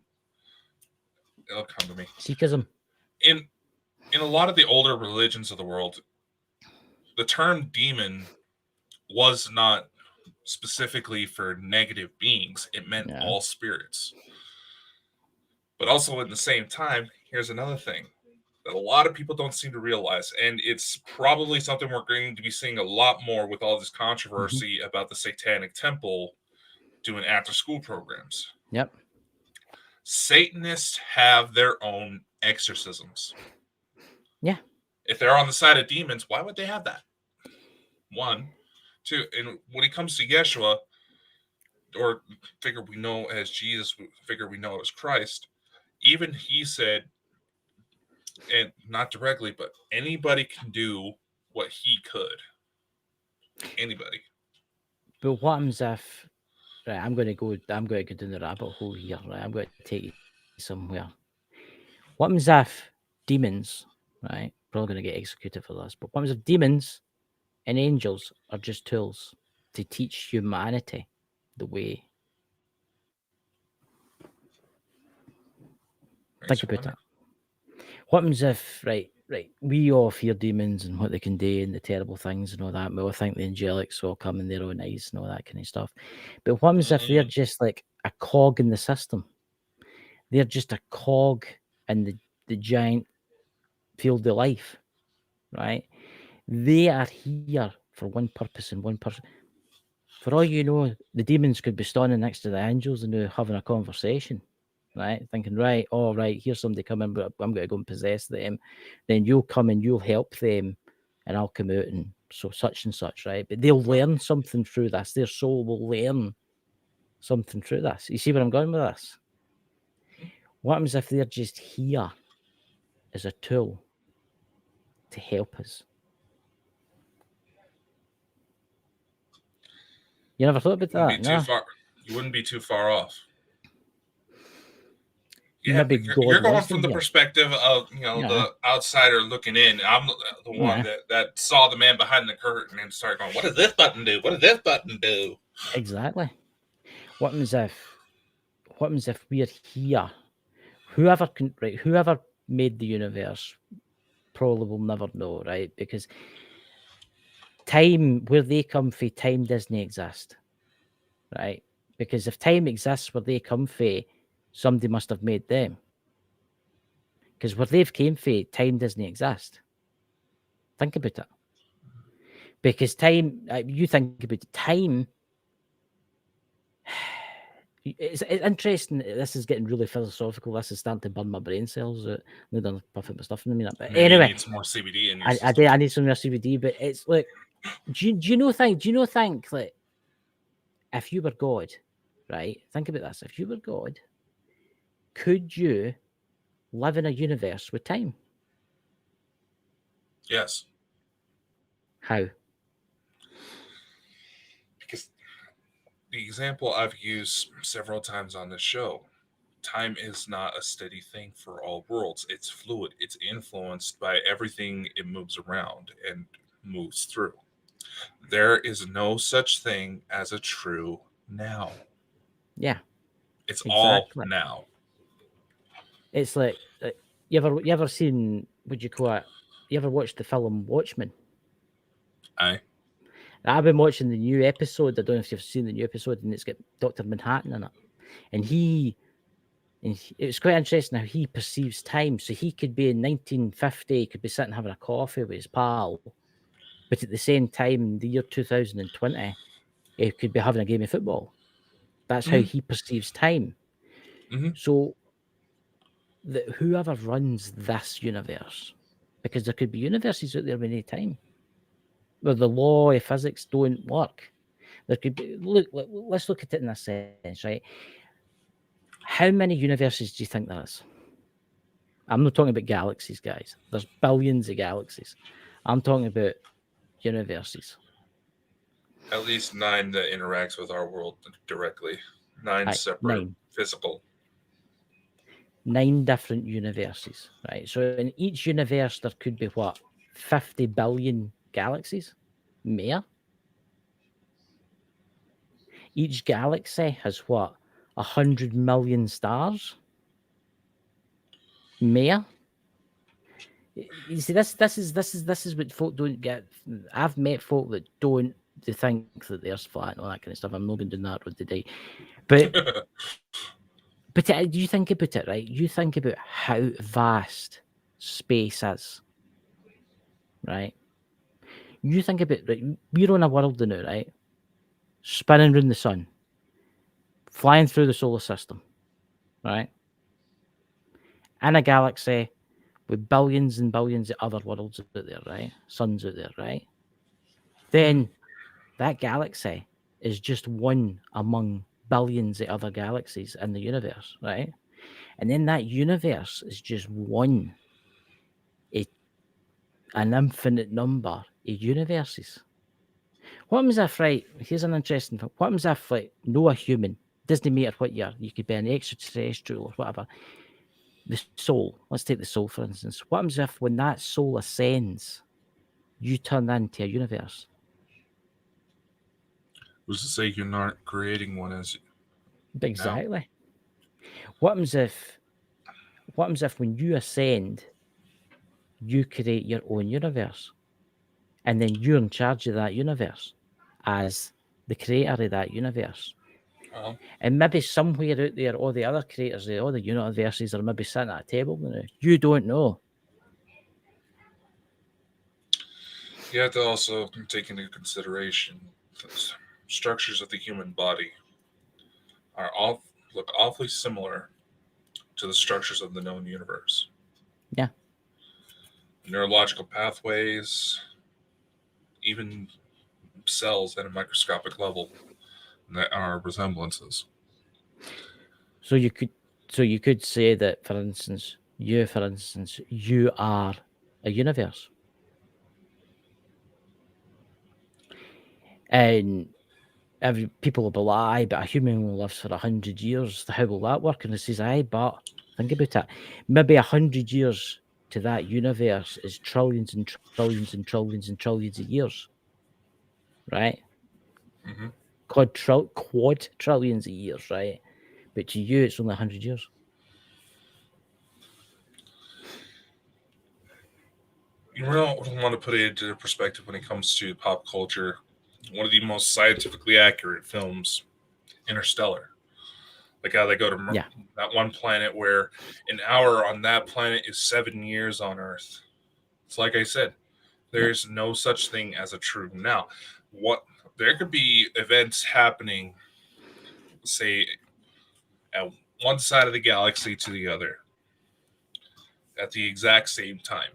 It'll come to me. Sikhism. In a lot of the older religions of the world, the term demon was not specifically for negative beings. It meant all spirits. But also at the same time, here's another thing that a lot of people don't seem to realize, and it's probably something we're going to be seeing a lot more with all this controversy about the Satanic Temple doing after-school programs. Yep. Satanists have their own exorcisms. Yeah. If they're on the side of demons, why would they have that? One. Two, and when it comes to Yeshua, or figure we know as Jesus, figure we know as Christ, even he said, and not directly, but anybody can do what he could. Anybody. But what happens if, right, I'm going to go down the rabbit hole here, right? I'm going to take you somewhere. What happens if demons, right? Probably going to get executed for this, but what happens if demons and angels are just tools to teach humanity the way? Think about it. What happens if, right, we all fear demons and what they can do and the terrible things and all that. We all think the angelics will come and they're all nice and all that kind of stuff. But what happens if they're just like a cog in the system? They're just a cog in the giant field of life, right? They are here for one purpose and one person. For all you know, the demons could be standing next to the angels and they're having a conversation, right? Thinking, right, all right, here's somebody coming, but I'm going to go and possess them. Then you'll come and you'll help them, and I'll come out and so such and such, right? But they'll learn something through this. Their soul will learn something through this. You see where I'm going with this? What happens if they're just here as a tool to help us? You never thought about that? No? You wouldn't be too far off. Yeah, you're going from the perspective of the outsider looking in. I'm the one that saw the man behind the curtain and started going, "What does this button do? What does this button do?" Exactly. What happens if we're here? Whoever made the universe probably will never know, right? Because time, where they come from, time doesn't exist, right? Because if time exists where they come from, somebody must have made them. Because where they've came from, time doesn't exist. Think about it. Because time, you think about it, time. It's interesting. This is getting really philosophical. This is starting to burn my brain cells out. I'm done puffing my stuff in a minute. But Maybe anyway, you need some more CBD in your I system. I need some more CBD. But it's like, do you think like, if you were God, right? Think about this. If you were God, could you live in a universe with time? Yes, How? because the example I've used several times on this show, time is not a steady thing for all worlds. It's fluid. It's influenced by everything it moves around and moves through. There is no such thing as a true now. Yeah, It's all exactly. now. It's like you ever seen, would you call it? You ever watched the film Watchmen? I I've been watching the new episode. I don't know if you've seen the new episode, and it's got Dr. Manhattan in it. And it's quite interesting how he perceives time. So he could be in 1950, he could be sitting having a coffee with his pal, but at the same time, in the year 2020, he could be having a game of football. That's how he perceives time. Mhm. So whoever runs this universe, because there could be universes out there with no time, where the law of physics don't work. There could be, let's look at it in this sense, right? How many universes do you think there is? I'm not talking about galaxies, guys. There's billions of galaxies. I'm talking about universes. At least 9 that interacts with our world directly. 9 separate 9. physical. 9 different universes, right? So in each universe, there could be what? 50 billion galaxies? More? Each galaxy has what? 100 million stars? More? You see, this is what folk don't get. I've met folk that don't, they think that the Earth's flat and all that kind of stuff. I'm not going to do that road today, but you think about it, right? You think about how vast space is, right? You think about, right, we're on a world now, right? Spinning around the sun, flying through the solar system, right? In a galaxy with billions and billions of other worlds out there, right? Suns out there, right? Then that galaxy is just one among billions of other galaxies in the universe, right? And then that universe is just one, an infinite number of universes. What happens if, right, here's an interesting thing. What happens if, like, no a human, doesn't matter what you could be an extraterrestrial or whatever, the soul, let's take the soul for instance. What happens if when that soul ascends, you turn into a universe? Who's to say you're not creating one as Exactly. Now? What happens if when you ascend, you create your own universe, and then you're in charge of that universe as the creator of that universe? And maybe somewhere out there, all the other creators, all the universes are maybe sitting at a table now. You don't know. You have to also take into consideration the structures of the human body look awfully similar to the structures of the known universe. Yeah. Neurological pathways, even cells at a microscopic level that are resemblances. So you could say that, for instance, you are a universe. And people will be like, but a human will live for 100 years. How will that work? And it says, but think about it. Maybe 100 years to that universe is trillions and trillions and trillions and trillions of years. Right? Mm-hmm. Quad trillions of years, right? But to you, it's only 100 years. You don't want to put it into perspective when it comes to pop culture. One of the most scientifically accurate films, Interstellar. Like how they go to Yeah. that one planet where an hour on that planet is 7 years on Earth. It's like I said, there's no such thing as a true now. What there could be events happening, say, at one side of the galaxy to the other at the exact same time.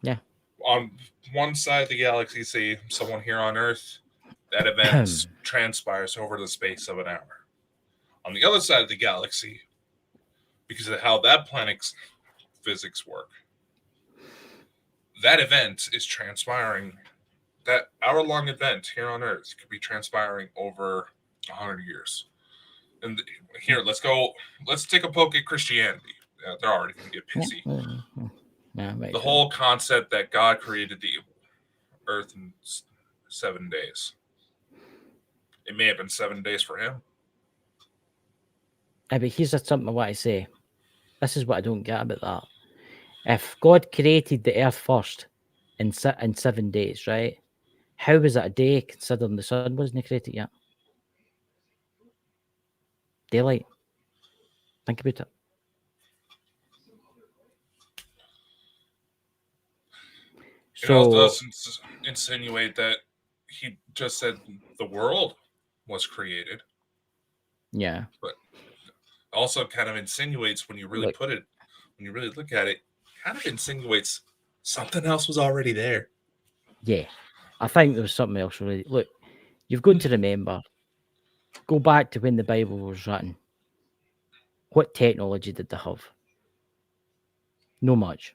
Yeah. On one side of the galaxy, say someone here on Earth, that event transpires over the space of an hour. On the other side of the galaxy, because of how that planet's physics work, that event is transpiring. That hour-long event here on Earth could be transpiring over 100 years. And here, let's take a poke at Christianity. They're already going to get pissy. Yeah, the whole concept that God created the Earth in 7 days. It may have been 7 days for him. But here's something I want to say. This is what I don't get about that. If God created the earth first in 7 days, right? How was it a day considering the sun wasn't created yet? Daylight. Think about it. It also does insinuate that he just said the world was created. Yeah. But also kind of insinuates when you really when you really look at it, kind of insinuates something else was already there. Yeah. I think there was something else already. Look, you've got to remember, go back to when the Bible was written. What technology did they have? No much.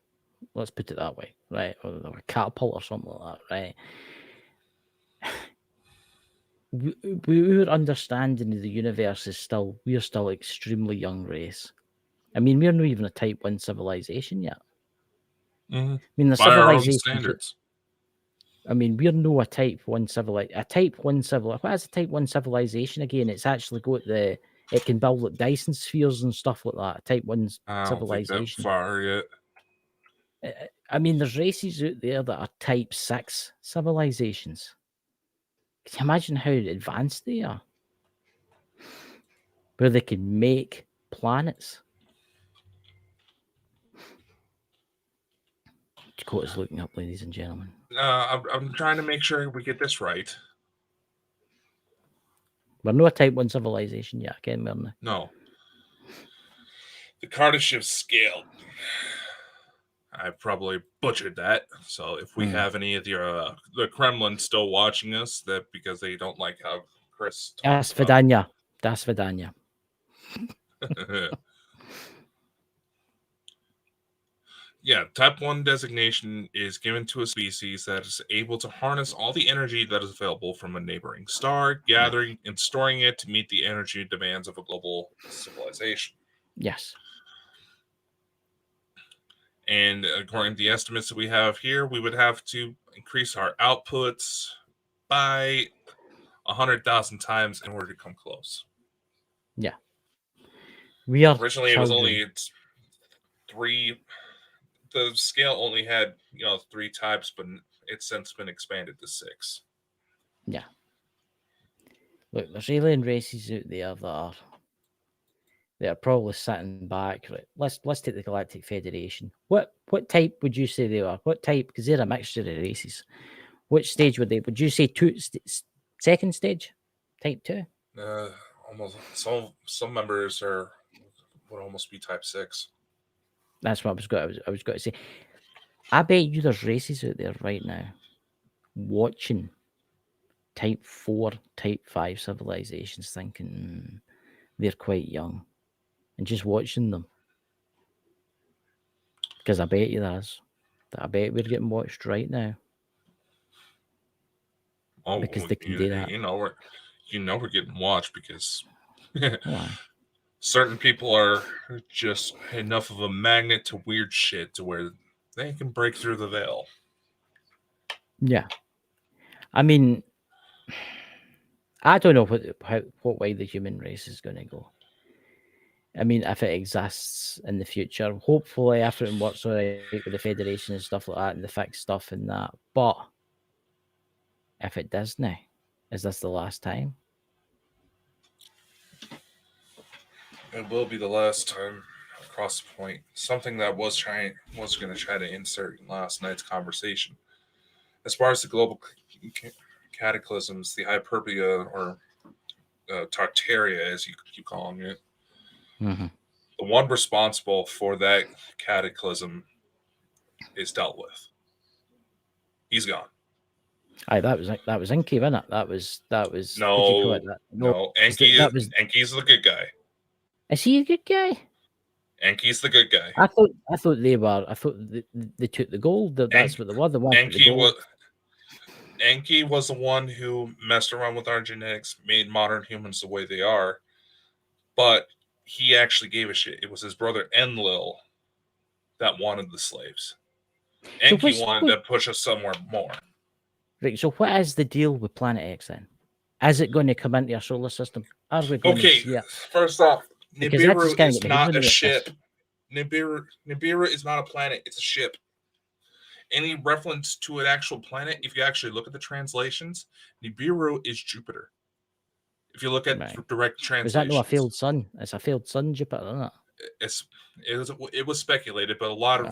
Let's put it that way, right? Or a catapult or something like that, right? Our understanding of the universe is we're still extremely young race. I mean, we're not even a type 1 civilization yet. Mm-hmm. I mean, the by our own civilization standards. I mean, we're no a type 1 civilization. A type 1 civilization. What is a type 1 civilization again? It's actually got it can build like Dyson spheres and stuff like that. A type 1 I don't think that civilization. far yet. I mean, there's races out there that are type 6 civilizations. Can you imagine how advanced they are? Where they can make planets. Dakota's looking up, ladies and gentlemen. I'm trying to make sure we get this right. We're not a type 1 civilization yet, again, we're not. No. The Kardashev scale. I probably butchered that. So if we have any of the Kremlin still watching us, that because they don't like how Chris Das Vidanya. Das Vidanya. Yeah, type 1 designation is given to a species that is able to harness all the energy that is available from a neighboring star, gathering and storing it to meet the energy demands of a global civilization. Yes. And according to the estimates that we have here, we would have to increase our outputs by 100,000 times in order to come close. Yeah. We are originally children. It was only 3. The scale only had 3 types, but it's since been expanded to 6. Yeah. Look, there's alien races out there that are probably sitting back. Right? Let's take the Galactic Federation. What type would you say they are? What type? Because they're a mixture of races. Which stage would they? Would you say second stage? Type 2? Almost. Some members would almost be type 6. That's what I was going to say. I bet you there's races out there right now watching type 4, type 5 civilizations thinking they're quite young and just watching them. Because I bet you there's. I bet we're getting watched right now. Oh, because they can do that. We're getting watched because certain people are just enough of a magnet to weird shit to where they can break through the veil. Yeah. I mean, I don't know what way the human race is going to go. I mean, if it exists in the future, hopefully everything works all right with the Federation and stuff like that and the fixed stuff and that. But if it doesn't, is this the last time? It will be the last time across the point. Something that was going to try to insert in last night's conversation. As far as the global cataclysms, the Hyperborea or Tartaria, as you keep calling it, the one responsible for that cataclysm is dealt with. He's gone. Aye, that was Inky, wasn't it? That was No, what do you call it? no. Enki's the good guy. Is he a good guy? Enki's the good guy. I thought they took the gold. That's what they were. The one took the gold. Enki was the one who messed around with our genetics, made modern humans the way they are, but he actually gave a shit. It was his brother Enlil that wanted the slaves. Enki wanted to push us somewhere more. Right, so what is the deal with Planet X then? Is it going to come into our solar system? Are we going to see it? First off, Nibiru is not a ship. Nibiru is not a planet, it's a ship. Any reference to an actual planet, if you actually look at the translations, Nibiru is Jupiter. If you look at direct translations. Is that not a failed sun? It's a failed sun, Jupiter, isn't it? It was speculated, but a lot of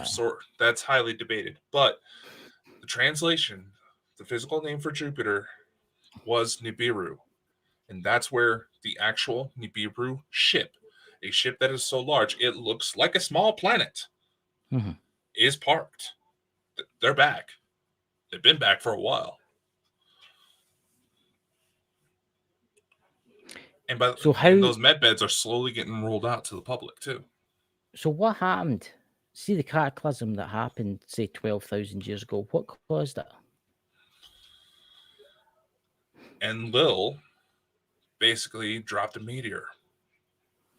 that's highly debated. But the translation, the physical name for Jupiter was Nibiru. And that's where the actual Nibiru ship, a ship that is so large, it looks like a small planet, is parked. They're back. They've been back for a while. And those med beds are slowly getting rolled out to the public too. So what happened? See the cataclysm that happened, say 12,000 years ago. What caused it? And Lil basically dropped a meteor,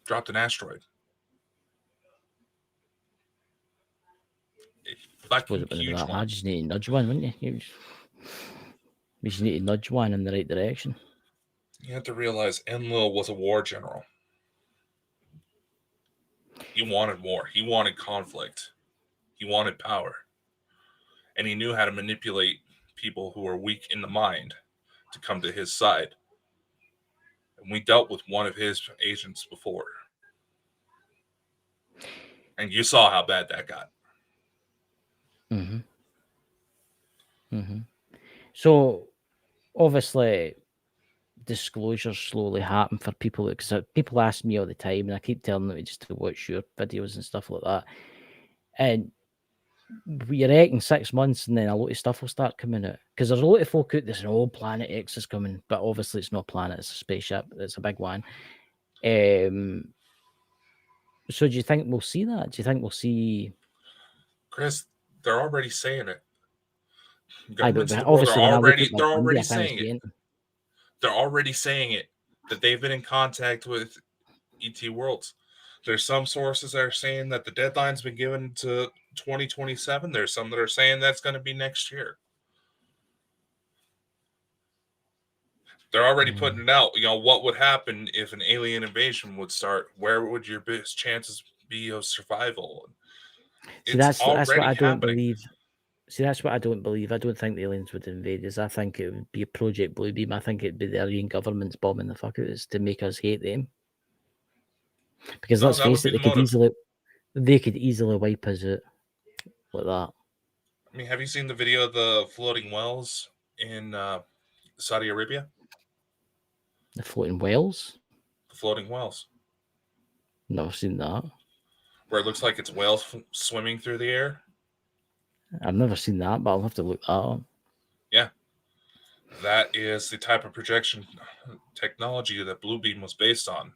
dropped an asteroid. I just need to nudge one, wouldn't you? You just need to nudge one in the right direction. You have to realize Enlil was a war general. He wanted war. He wanted conflict. He wanted power. And he knew how to manipulate people who were weak in the mind to come to his side. And we dealt with one of his agents before. And you saw how bad that got. So, obviously, disclosures slowly happen for people because people ask me all the time, and I keep telling them just to watch your videos and stuff like that. And we reckon 6 months, and then a lot of stuff will start coming out because there's a lot of folk out there saying, "Oh, Planet X is coming," but obviously it's not a planet; it's a spaceship. It's a big one. So, do you think we'll see that? Do you think we'll see? Chris, they're already saying it. They're already saying it. They're already saying it, that they've been in contact with ET Worlds. There's some sources that are saying that the deadline's been given to 2027. There's some that are saying that's going to be next year. They're already putting it out. What would happen if an alien invasion would start? Where would your best chances be of survival? That's what I don't believe. See, that's what I don't believe. I don't think the aliens would invade us. I think it would be a Project Bluebeam. I think it'd be the Aryan government's bombing the fuck out of us to make us hate them. Because let's face it, they could easily wipe us out like that. I mean, have you seen the video of the floating wells in Saudi Arabia? The floating wells? The floating wells. No, I've seen that. Where it looks like it's whales swimming through the air. I've never seen that, but I'll have to look that up. Yeah. That is the type of projection technology that Bluebeam was based on.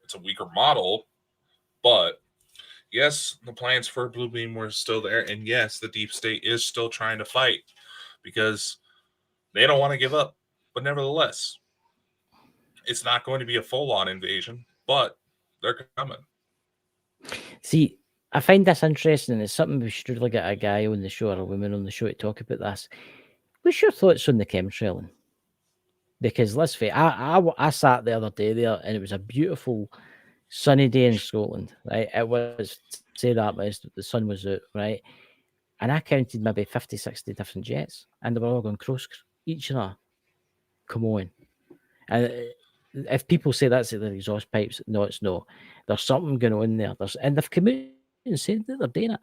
It's a weaker model, but yes, the plans for Bluebeam were still there. And yes, the deep state is still trying to fight because they don't want to give up. But nevertheless, it's not going to be a full-on invasion, but they're coming. See, I find this interesting. It's something we should really get a guy on the show or a woman on the show to talk about this. What's your thoughts on the chemtrailing? Because let's face it, I sat the other day there and it was a beautiful sunny day in Scotland, right? It was, say that, but the sun was out, right? And I counted maybe 50, 60 different jets and they were all going cross each other. Come on. And if people say that's the exhaust pipes, no, it's no. There's something going on there. And they've come out and said that they're doing it.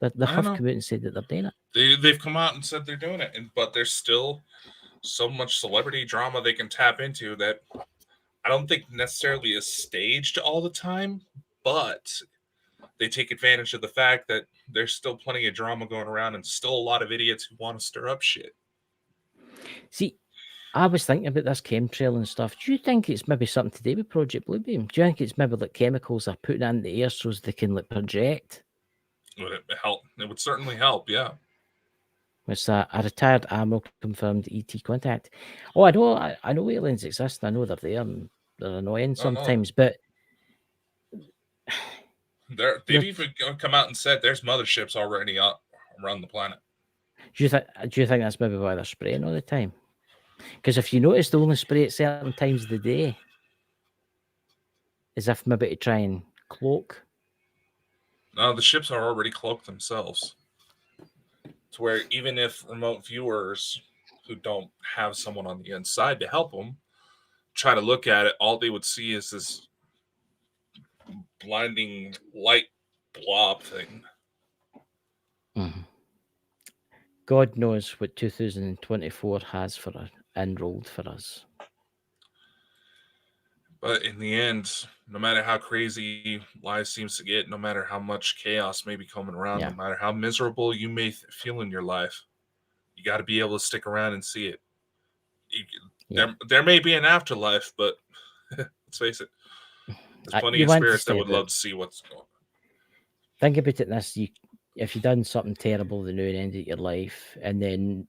They I have come know out and said that they're doing it. they've come out and said they're doing it, but there's still so much celebrity drama they can tap into that I don't think necessarily is staged all the time, but they take advantage of the fact that there's still plenty of drama going around and still a lot of idiots who want to stir up shit. See, I was thinking about this chemtrail and stuff. Do you think it's maybe something to do with Project Bluebeam? Do you think it's maybe like chemicals are putting in the air so they can like project? Would it help? It would certainly help, yeah. It's a retired admiral confirmed ET contact. Oh, I know aliens exist. I know they're there and they're annoying sometimes, but They've even come out and said there's motherships already up around the planet. do you think that's maybe why they're spraying all the time? Because if you notice, they only spray at certain times of the day, as if maybe to try and cloak. No, the ships are already cloaked themselves. To where even if remote viewers who don't have someone on the inside to help them try to look at it, all they would see is this blinding light blob thing. Mm-hmm. God knows what 2024 has enrolled for us. But in the end, no matter how crazy life seems to get, no matter how much chaos may be coming around, no matter how miserable you may feel in your life, you got to be able to stick around and see it. There may be an afterlife, but let's face it, there's plenty of spirits that would love to see what's going on. Think about it this: if you've done something terrible, the new end of your life, and then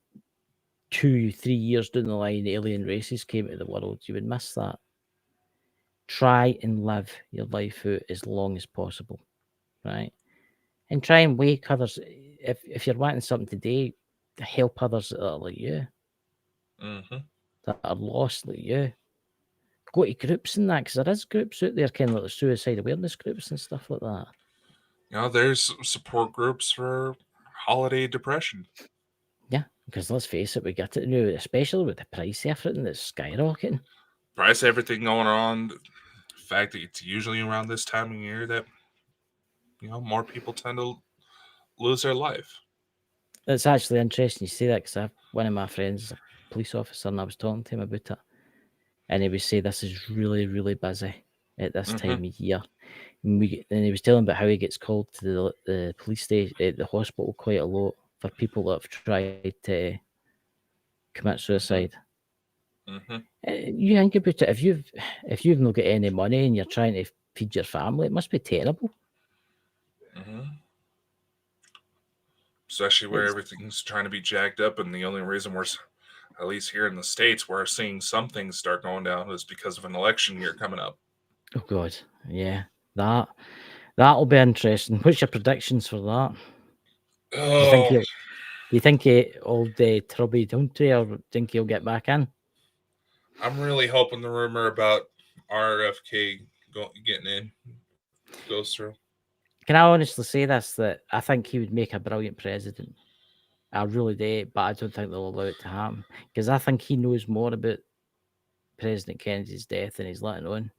2-3 years down the line, alien races came into the world, you would miss that. Try and live your life out as long as possible, right? And try and wake others. If you're wanting something today, help others that are like you, that are lost like you. Go to groups and that, because there is groups out there, kind of like suicide awareness groups and stuff like that. There's support groups for holiday depression. Yeah, because let's face it, we get it now, especially with the price of everything that's skyrocketing. Price everything going on. The fact that it's usually around this time of year that more people tend to lose their life. It's actually interesting you say that, because one of my friends is a police officer, and I was talking to him about it, and he would say this is really, really busy at this time of year. And he was telling about how he gets called to the police station, at the hospital quite a lot, for people that have tried to commit suicide. You think about it, if you've not got any money and you're trying to feed your family, it must be terrible. Especially where everything's trying to be jacked up, and the only reason we're, at least here in the States, we're seeing some things start going down is because of an election year coming up. Oh God, yeah, that'll be interesting. What's your predictions for that? Do you think old Trubby Dunty, or think he'll get back in? I'm really hoping the rumor about RFK getting in goes through. Can I honestly say this, that I think he would make a brilliant president? I really do, but I don't think they'll allow it to happen, because I think he knows more about President Kennedy's death than he's letting on.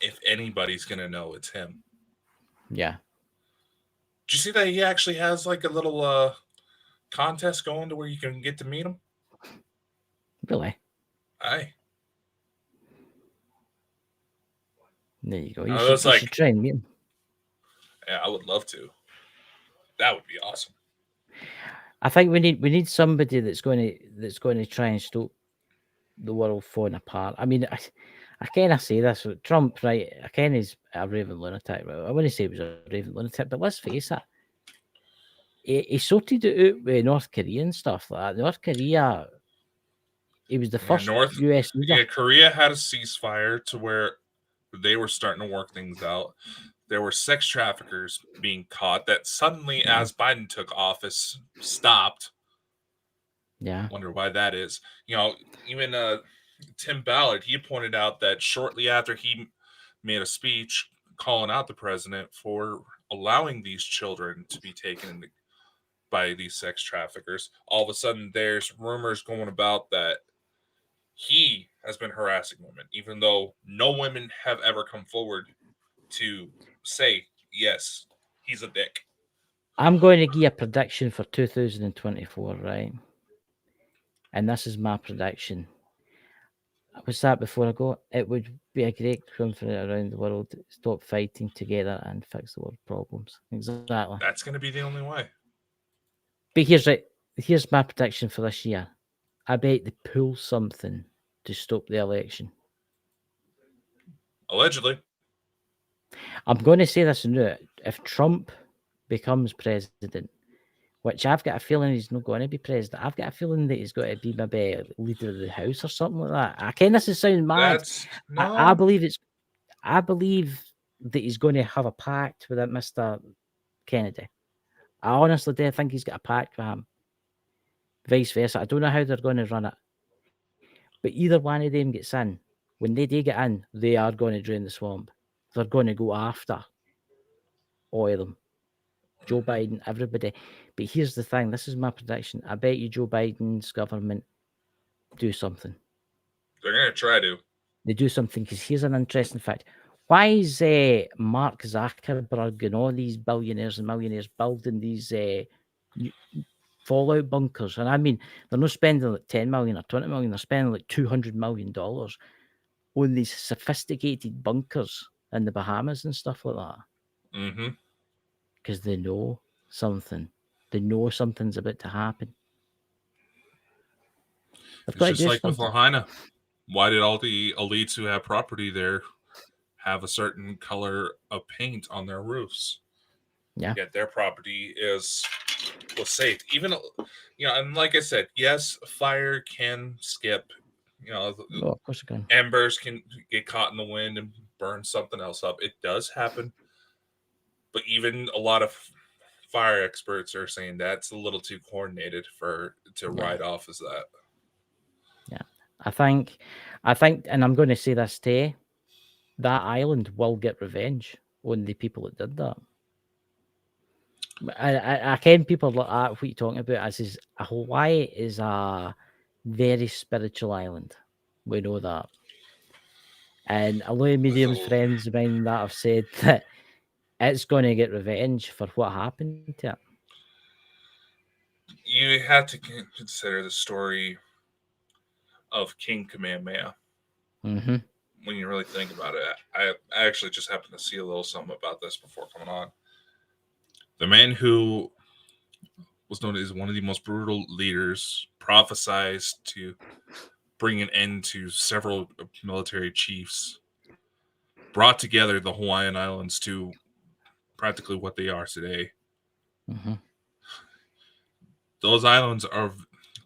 If anybody's going to know, it's him. Yeah. Did you see that he actually has like a little contest going to where you can get to meet him? Really? Aye. There you go. You should try and meet him. Yeah, I would love to. That would be awesome. I think we need somebody that's going to try and stop the world falling apart. I mean, I kind of say this with Trump, right? I kind of is a raving lunatic. Right? I wouldn't say he was a raving lunatic, but let's face it, he sorted it out with North Korea and stuff like that. North Korea, he was the first US leader. Yeah, Korea had a ceasefire to where they were starting to work things out. There were sex traffickers being caught that suddenly, as Biden took office, stopped. Yeah. Wonder why that is. Even Tim Ballard, he pointed out that shortly after he made a speech calling out the president for allowing these children to be taken by these sex traffickers, all of a sudden there's rumors going about that he has been harassing women, even though no women have ever come forward to say, yes, he's a dick. I'm going to give you a prediction for 2024, right? And this is my prediction. What's that before I go? It would be a great country around the world to stop fighting together and fix the world problems. Exactly. That's going to be the only way. But here's my prediction for this year. I bet they pull something to stop the election. Allegedly. I'm going to say this now. If Trump becomes president, which I've got a feeling he's not going to be president, I've got a feeling that he's going to be maybe leader of the house or something like that. I kind of sound mad. I believe that he's going to have a pact with that Mr. Kennedy. I honestly do think he's got a pact with him. Vice versa. I don't know how they're going to run it. But either one of them gets in. When they do get in, they are going to drain the swamp. They're going to go after all of them. Joe Biden, everybody. But here's the thing. This is my prediction. I bet you Joe Biden's government do something. They're going to try to. They do something because here's an interesting fact. Why is Mark Zuckerberg and all these billionaires and millionaires building these fallout bunkers? And I mean, they're not spending like 10 million or 20 million. They're spending like $200 million on these sophisticated bunkers in the Bahamas and stuff like that. Mm-hmm. Because they know something. They know something's about to happen. It's just like with Lahaina. Why did all the elites who have property there have a certain color of paint on their roofs? Yeah. Yet their property was safe. Even, and like I said, yes, fire can skip. Of course it can. Embers can get caught in the wind and burn something else up. It does happen. But even a lot of fire experts are saying that's a little too coordinated to ride off as that. Yeah. I think, and I'm going to say this today, that island will get revenge on the people that did that. I can people like that, what you're talking about, is Hawaii is a very spiritual island. We know that. And a lot of mediums friends of mine that have said that it's going to get revenge for what happened to it. You have to consider the story of King Kamehameha. Mm-hmm. When you really think about it, I actually just happened to see a little something about this before coming on. The man who was known as one of the most brutal leaders prophesied to bring an end to several military chiefs, brought together the Hawaiian Islands to practically what they are today. Mm-hmm. Those islands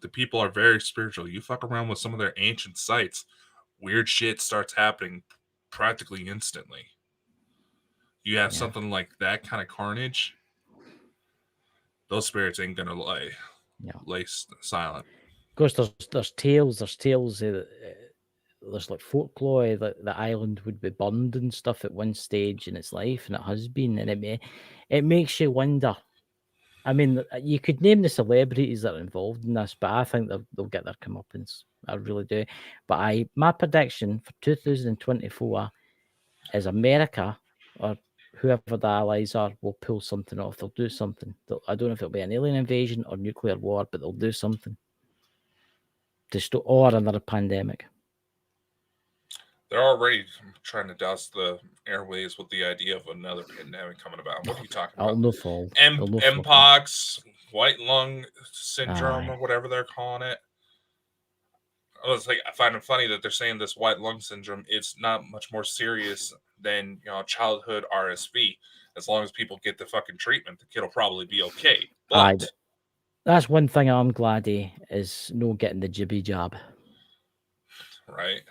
the people are very spiritual. You fuck around with some of their ancient sites, weird shit starts happening practically instantly. You have something like that kind of carnage, those spirits ain't gonna lay silent. Of course, there's tales. There's like folklore that the island would be burned and stuff at one stage in its life, and it has been, and it makes you wonder. I mean, you could name the celebrities that are involved in this, but I think they'll get their comeuppance. I really do. But my prediction for 2024 is America or whoever the allies are will pull something off. They'll do something. I don't know if it'll be an alien invasion or nuclear war, but they'll do something. Or another pandemic. They're already trying to dust the airways with the idea of another pandemic coming about. What are you talking about? No fault. Mpox, white lung syndrome, or whatever they're calling it. I find it funny that they're saying this white lung syndrome. It's not much more serious than childhood RSV. As long as people get the fucking treatment, the kid will probably be okay. But that's one thing I'm glad is no getting the jibby jab. Right.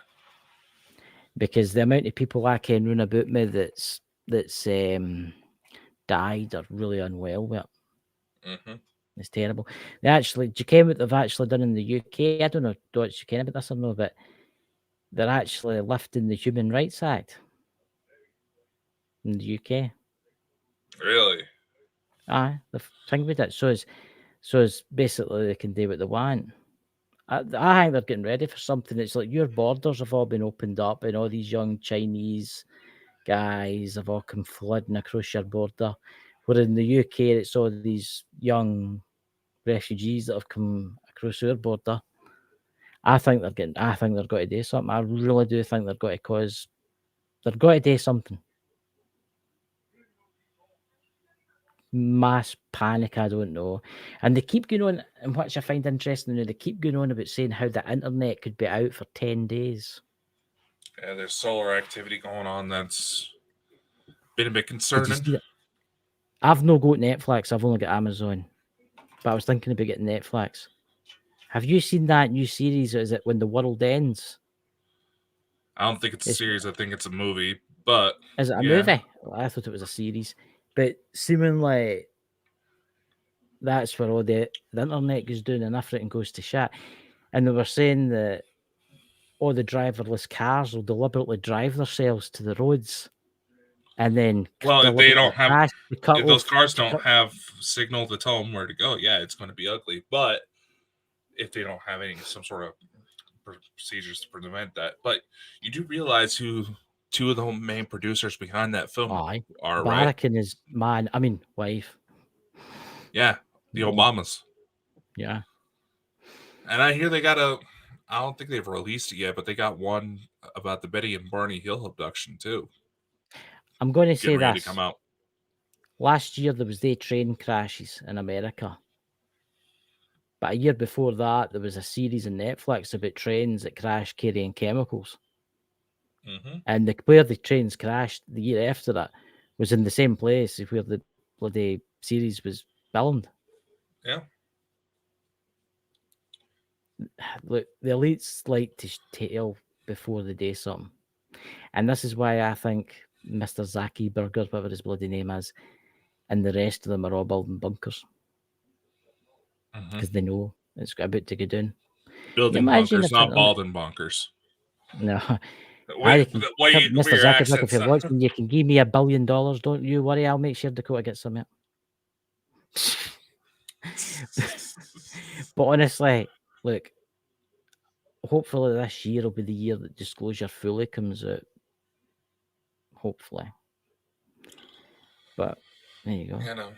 Because the amount of people I can run about me that's died or really unwell with it. Mm-hmm. It's terrible. Do you care what they've actually done in the UK? I don't know what you care about this or no, but they're actually lifting the Human Rights Act in the UK. Really? The thing with it, so it's basically they can do what they want. I think they're getting ready for something. It's like your borders have all been opened up, and all these young Chinese guys have all come flooding across your border. Where in the UK, it's all these young refugees that have come across our border. I think they're going to do something. I really do think they're going to do something. Mass panic, I don't know. And they keep going on, and which I find interesting, they keep going on about saying how the internet could be out for 10 days. Yeah, there's solar activity going on that's been a bit concerning. I've no got Netflix, I've only got Amazon. But I was thinking about getting Netflix. Have you seen that new series? Is it When the World Ends? I don't think it's a series, I think it's a movie. But is it a movie? Well, I thought it was a series. But seemingly that's where all the internet goes down and everything goes to shit. And they were saying that all the driverless cars will deliberately drive themselves to the roads. And then if they don't have, if those cars don't have signal to tell them where to go, yeah, it's going to be ugly. But if they don't have some sort of procedures to prevent that, but you do realize who two of the main producers behind that film are, Barack right? And his wife. Yeah, the Obamas. Yeah. And I hear they got I don't think they've released it yet, but they got one about the Betty and Barney Hill abduction too. I'm going to say this. To come out. Last year there was train crashes in America. But a year before that, there was a series on Netflix about trains that crashed carrying chemicals. Mm-hmm. And where the trains crashed the year after that was in the same place where the bloody series was filmed. Yeah. Look, the elites like to tell before they do something. And this is why I think Mr. Zaki Burger, whatever his bloody name is, and the rest of them are all building bunkers. Because they know it's about to go down. Building bunkers, not balding bonkers. No. Mr. Zuckerberg, if you're watching, you can give me $1 billion. Don't you worry. I'll make sure Dakota gets some. But honestly, look, hopefully this year will be the year that Disclosure fully comes out. Hopefully. But there you go. You know,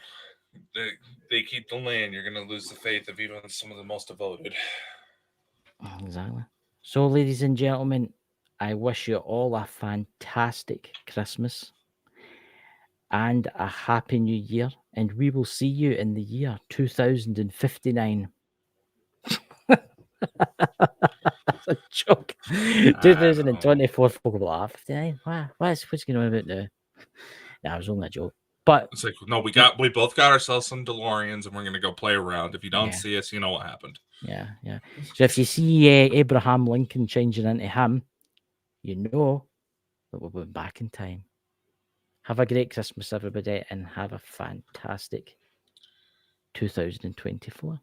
they keep the land. You're going to lose the faith of even some of the most devoted. Exactly. So, ladies and gentlemen, I wish you all a fantastic Christmas and a happy new year. And we will see you in the year 2059. That's a joke. 2024, folk will laugh. 59? What's going on about now? Nah, it was only a joke. But it's like, no, we both got ourselves some DeLoreans and we're going to go play around. If you don't see us, you know what happened. Yeah. So if you see Abraham Lincoln changing into him, you know that we'll be back in time. Have a great Christmas, everybody, and have a fantastic 2024.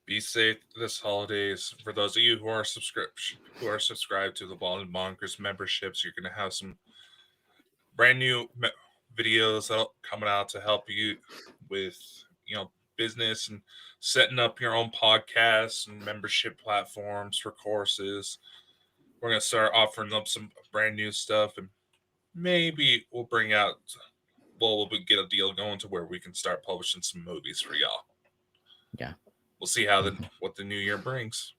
Be safe this holidays. For those of you who are subscribed to the Bald and Bonkers memberships, you're going to have some brand new videos that coming out to help you with business and setting up your own podcasts and membership platforms for courses. We're going to start offering up some brand new stuff, and maybe we'll get a deal going to where we can start publishing some movies for y'all. Yeah. We'll see how what the new year brings.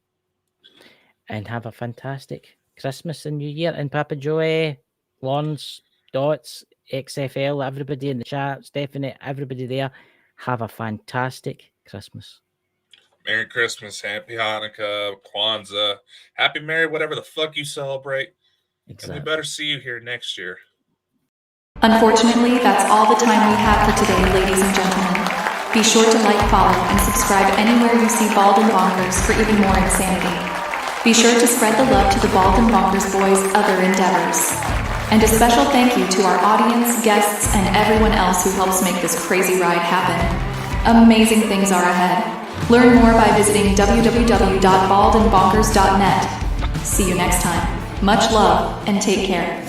And have a fantastic Christmas and New Year. And Papa Joey, Lawrence, Dots, XFL, everybody in the chat, Stephanie, everybody there, have a fantastic Christmas. Merry Christmas, Happy Hanukkah, Kwanzaa, Happy Merry, whatever the fuck you celebrate. Exactly. And we better see you here next year. Unfortunately, that's all the time we have for today, ladies and gentlemen. Be sure to like, follow, and subscribe anywhere you see Bald and Bonkers for even more insanity. Be sure to spread the love to the Bald and Bonkers boys' other endeavors. And a special thank you to our audience, guests, and everyone else who helps make this crazy ride happen. Amazing things are ahead. Learn more by visiting www.baldandbonkers.net. See you next time. Much love and take care.